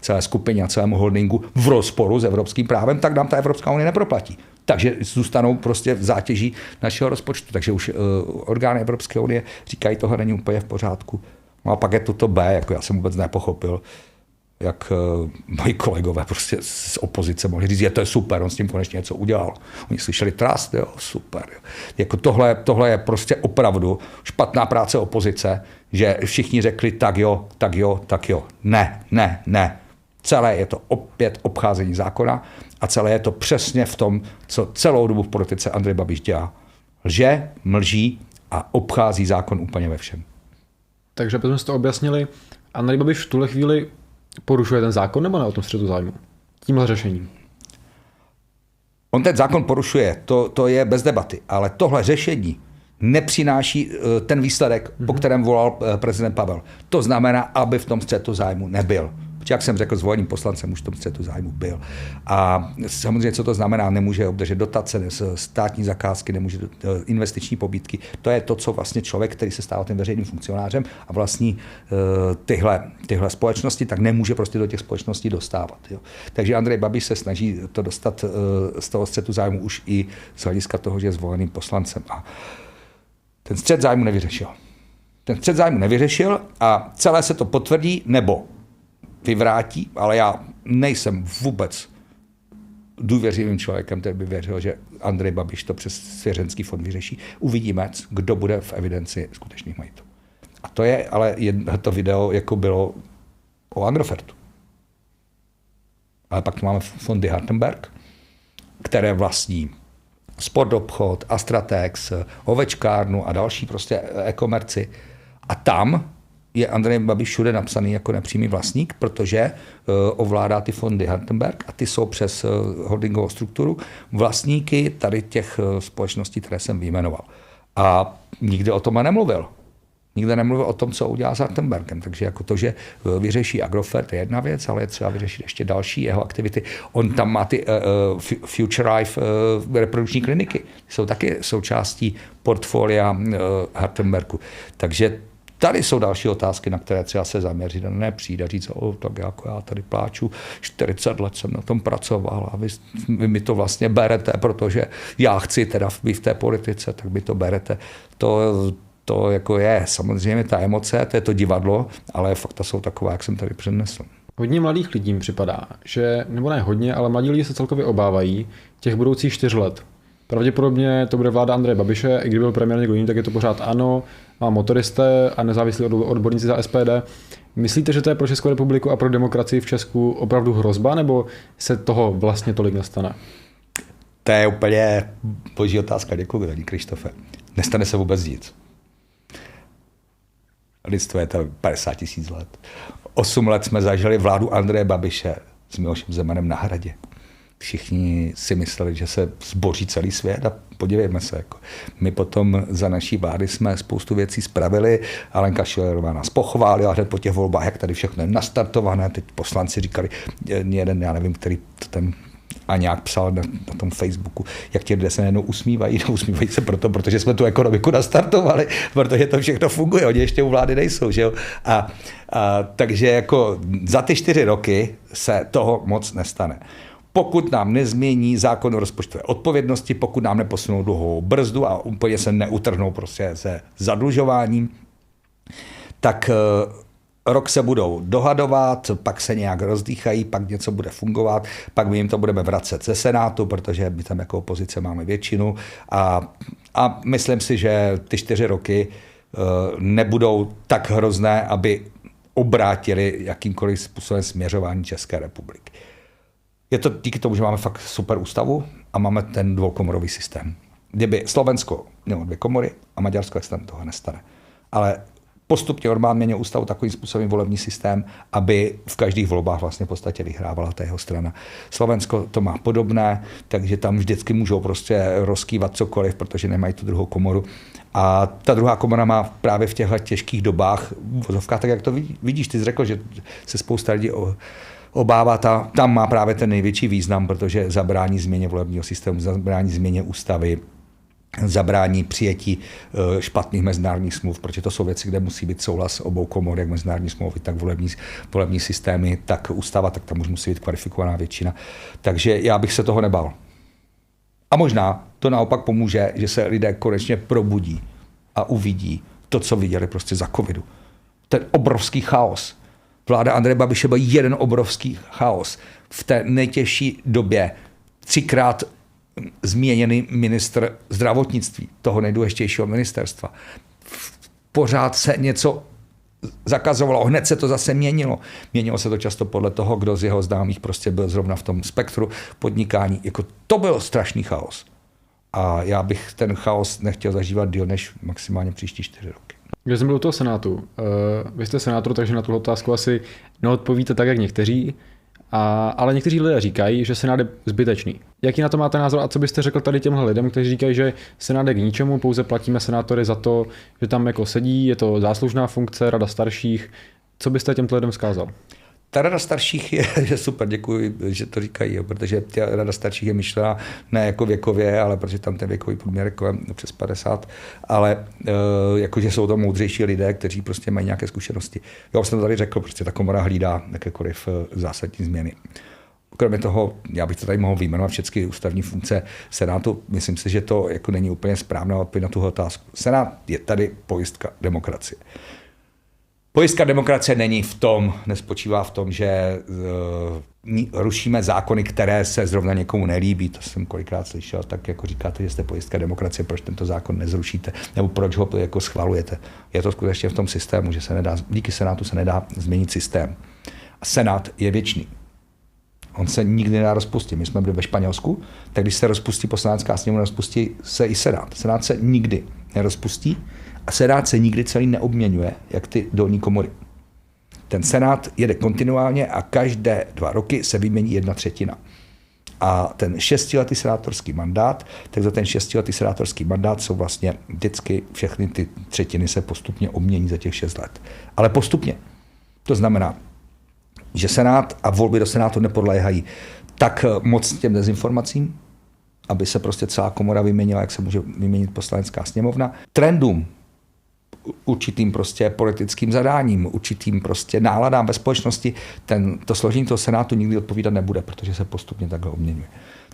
celé skupině a celému holdingu v rozporu s evropským právem, tak nám ta Evropská unie neproplatí. Takže zůstanou prostě v zátěží našeho rozpočtu. Takže už orgány Evropské unie říkají, tohle není úplně v pořádku. No a pak je to B, jako já jsem vůbec nepochopil, jak moji kolegové prostě z opozice mohli říct, že to je super, on s tím konečně něco udělal. Oni slyšeli Trust, jo, super. Jo. Jako tohle je prostě opravdu špatná práce opozice, že všichni řekli tak jo, tak jo, tak jo. Ne. Celé je to opět obcházení zákona a celé je to přesně v tom, co celou dobu v politice Andrej Babiš dělá. Lže, mlží a obchází zákon úplně ve všem. Takže abychom si to objasnili, Andrej Babiš v tuhle chvíli porušuje ten zákon nebo ne o tom střetu zájmu? Tímhle řešením. On ten zákon porušuje, to je bez debaty, ale tohle řešení nepřináší ten výsledek, po kterém volal prezident Pavel. To znamená, aby v tom střetu zájmu nebyl. Protože jak jsem řekl, zvoleným poslancem už v tom střetu zájmu byl. A samozřejmě, co to znamená, nemůže obdržet dotace, státní zakázky, nemůže investiční pobídky. To je to, co vlastně člověk, který se stává tím veřejným funkcionářem a vlastní tyhle společnosti, tak nemůže prostě do těch společností dostávat. Jo. Takže Andrej Babiš se snaží to dostat z toho střetu zájmu už i z hlediska toho, že je zvoleným poslancem. A ten střet zájmu nevyřešil a celé se to potvrdí nebo vyvrátí, ale já nejsem vůbec důvěřivým člověkem, který by věřil, že Andrej Babiš to přes svěřenský fond vyřeší. Uvidíme, kdo bude v evidenci skutečných majitelů. A to je ale to video, jako bylo o Agrofertu. Ale pak tu máme fondy Hartenberg, které vlastní Sportobchod, Astratex, Ovečkárnu a další prostě e-komerci. A tam je Andrej Babiš všude napsaný jako nepřímý vlastník, protože ovládá ty fondy Hartenberg a ty jsou přes holdingovou strukturu vlastníky tady těch společností, které jsem vyjmenoval. A nikdy o tom nemluvil. Nikde nemluvil o tom, co udělá s Hartenbergem. Takže jako to, že vyřeší Agrofert, je jedna věc, ale je třeba vyřešit ještě další jeho aktivity. On tam má ty Future Life reprodukční kliniky. Jsou taky součástí portfolia Hartenbergu. Takže tady jsou další otázky, na které třeba se zaměřit. Ne přijít a říct, tak jako já tady pláču, 40 let jsem na tom pracoval a vy mi to berete, protože já chci teda být v té politice, tak vy to berete. To jako je samozřejmě ta emoce, to je to divadlo, ale fakta jsou taková, jak jsem tady přednesl. Hodně mladých lidí mi připadá, že, nebo ne hodně, ale mladí lidi se celkově obávají těch budoucích 4 let. Pravděpodobně to bude vláda Andreje Babiše, i kdyby byl premiér někdo jiný, tak je to pořád ANO, má motoristé a nezávislí odborníci za SPD. Myslíte, že to je pro Českou republiku a pro demokracii v Česku opravdu hrozba, nebo se toho vlastně tolik nestane? To je úplně boží otázka, děkuji, Daní Krištofe. Nestane se vůbec nic. Lidstvo je to 50 000 let. 8 let jsme zažili vládu Andreje Babiše s Milošem Zemanem na Hradě. Všichni si mysleli, že se zboří celý svět a podívejme se. Jako. My potom za naší vlády jsme spoustu věcí spravili, Alenka Schillerová nás pochválila hned po těch volbách, jak tady všechno je nastartované. Teď poslanci říkali, jeden, já nevím, který to ten a nějak psal na tom Facebooku, jak ti lidé se najednou usmívají. No, usmívají se protože jsme tu ekonomiku nastartovali, protože to všechno funguje, oni ještě u vlády nejsou. Že jo? Takže jako za ty 4 roky se toho moc nestane. Pokud nám nezmění zákon o rozpočtové odpovědnosti, pokud nám neposunou dluhovou brzdu a úplně se neutrhnou prostě se zadlužováním, tak rok se budou dohadovat, pak se nějak rozdýchají, pak něco bude fungovat, pak my jim to budeme vracet ze Senátu, protože my tam jako opozice máme většinu A myslím si, že ty 4 roky nebudou tak hrozné, aby obrátili jakýmkoliv způsobem směřování České republiky. Je to díky tomu, že máme fakt super ústavu a máme ten dvoukomorový systém. Kdyby Slovensko mělo 2 komory a Maďarsko, tak se tam toho nestane. Ale postupně Orbán měnil ústavu takovým způsobem volební systém, aby v každých volbách vlastně v podstatě vyhrávala ta jeho strana. Slovensko to má podobné, takže tam vždycky můžou prostě rozkývat cokoliv, protože nemají tu druhou komoru. A ta druhá komora má právě v těchto těžkých dobách, vozovkách, tak jak to vidíš, ty jsi řekl, že se spousta lidí obává, tam má právě ten největší význam, protože zabrání změně volebního systému, zabrání změně ústavy, zabrání přijetí špatných mezinárodních smluv, protože to jsou věci, kde musí být souhlas obou komor, jak mezinárodní smlouvy, tak volební systémy, tak ústava, tak tam už musí být kvalifikovaná většina. Takže já bych se toho nebál. A možná to naopak pomůže, že se lidé konečně probudí a uvidí to, co viděli prostě za covidu. Ten obrovský chaos. Vláda Andreje Babiše byl jeden obrovský chaos. V té nejtěžší době 3krát změněný ministr zdravotnictví, toho nejdůležitějšího ministerstva. Pořád se něco zakazovalo, hned se to zase měnilo. Měnilo se to často podle toho, kdo z jeho známých prostě byl zrovna v tom spektru podnikání. Jako to byl strašný chaos. A já bych ten chaos nechtěl zažívat díl než maximálně příští 4 roky. Když jsem byl u toho Senátu, vy jste senátor, takže na tu otázku asi neodpovíte tak, jak někteří, ale někteří lidé říkají, že Senát je zbytečný. Jaký na to máte názor a co byste řekl tady těmhle lidem, kteří říkají, že Senát je k ničemu, pouze platíme senátory za to, že tam jako sedí, je to záslužná funkce, rada starších. Co byste těmto lidem vzkázal? Ta rada starších je super, děkuji, že to říkají, protože ta rada starších je myšlená ne jako věkově, ale protože tam ten věkový průměr je přes 50, ale jakože jsou to moudřejší lidé, kteří prostě mají nějaké zkušenosti. Já už jsem to tady řekl, prostě ta komora hlídá jakékoliv zásadní změny. Kromě toho, já bych to tady mohl vyjmenovat všechny ústavní funkce Senátu, myslím si, že to jako není úplně správná odpověď na tuhle otázku. Senát je tady pojistka demokracie. Pojistka demokracie nespočívá v tom, že rušíme zákony, které se zrovna někomu nelíbí. To jsem kolikrát slyšel, tak jako říkáte, že jste pojistka demokracie, proč tento zákon nezrušíte, nebo proč ho jako schvalujete. Je to skutečně v tom systému, že díky Senátu se nedá změnit systém. A Senát je věčný. On se nikdy nedá rozpustit. My jsme byli ve Španělsku, tak když se rozpustí poslanecká sněmovna, rozpustí se i Senát. Senát se nikdy nerozpustí a Senát se nikdy celý neobměňuje, jak ty dolní komory. Ten Senát jede kontinuálně a každé 2 roky se vymění 1/3. A ten 6letý senátorský mandát, tak za ten 6letý senátorský mandát jsou vlastně vždycky všechny ty třetiny se postupně obmění za těch 6 let. Ale postupně. To znamená, že Senát a volby do Senátu nepodléhají tak moc těm dezinformacím, aby se prostě celá komora vyměnila, jak se může vyměnit poslanecká sněmovna. Trendům, určitým prostě politickým zadáním, určitým prostě náladám ve společnosti, to složení toho Senátu nikdy odpovídat nebude, protože se postupně takhle obměňuje.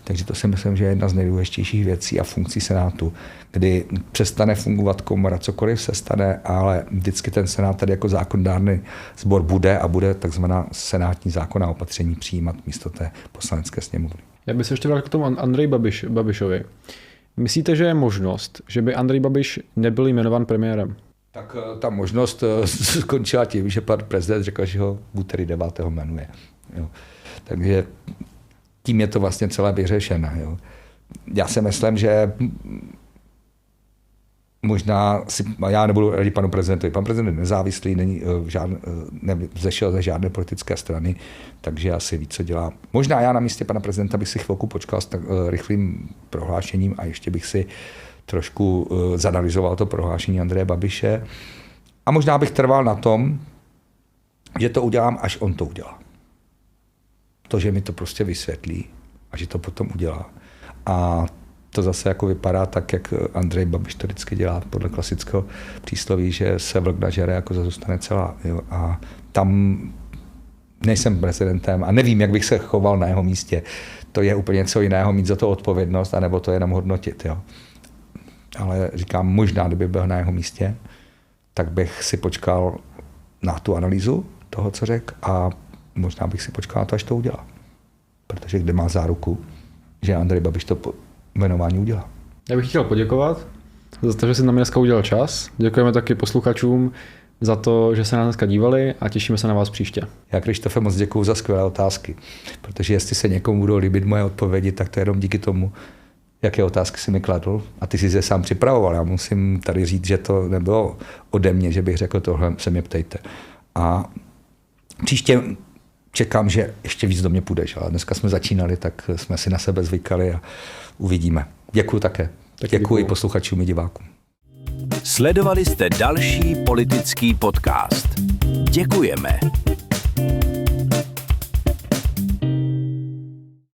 Takže to si myslím, že je jedna z nejdůležitějších věcí a funkcí Senátu, kdy přestane fungovat komora, cokoliv se stane, ale vždycky ten Senát tady jako zákonodárný sbor bude a bude takzvaná senátní zákonná opatření přijímat místo té poslanecké sněmovny. Já bych se ještě vrátil k tomu Andreji Babišovi. Myslíte, že je možnost, že by Andrej Babiš nebyl jmenován premiérem? Tak ta možnost skončila tím, že pan prezident řekl, že ho v úterý 9. jmenuje. Jo. Takže tím je to vlastně celé vyřešené. Jo. Já si myslím, že možná já nebudu radit panu prezidentovi. Pan prezident je nezávislý, nevzešel ze žádné politické strany, takže asi ví, co dělá. Možná já na místě pana prezidenta bych si chvilku počkal s tak rychlým prohlášením a ještě bych si trošku zanalyzoval to prohlášení Andreje Babiše. A možná bych trval na tom, že to udělám, až on to udělá. To, že mi to prostě vysvětlí a že to potom udělá. A to zase jako vypadá tak, jak Andrej Babiš to vždycky dělá podle klasického přísloví, že se vlk nažere, jako zůstane celá. Jo. A tam nejsem prezidentem a nevím, jak bych se choval na jeho místě. To je úplně něco jiného, mít za to odpovědnost, anebo to jenom hodnotit. Jo. Ale říkám, možná, kdyby byl na jeho místě, tak bych si počkal na tu analýzu toho, co řekl, a možná bych si počkal na to, až to udělá. Protože kde má záruku, že Andrej Babiš to jmenování udělá. Já bych chtěl poděkovat. za to, že jsi na mě dneska udělal čas. Děkujeme taky posluchačům za to, že se na nás dneska dívali a těšíme se na vás příště. Já, Krištofe, moc děkuju za skvělé otázky, protože jestli se někomu budou líbit moje odpovědi, tak to je jenom díky tomu, jaké otázky si mi kladl a ty jsi je sám připravoval. Já musím tady říct, že to nebylo ode mě, že bych řekl, tohle se mě ptejte. A příště čekám, že ještě víc do mě půjdeš, ale dneska jsme začínali, tak jsme si na sebe zvykali a uvidíme. Děkuju také. Děkuji posluchačům i divákům. Sledovali jste další politický podcast. Děkujeme.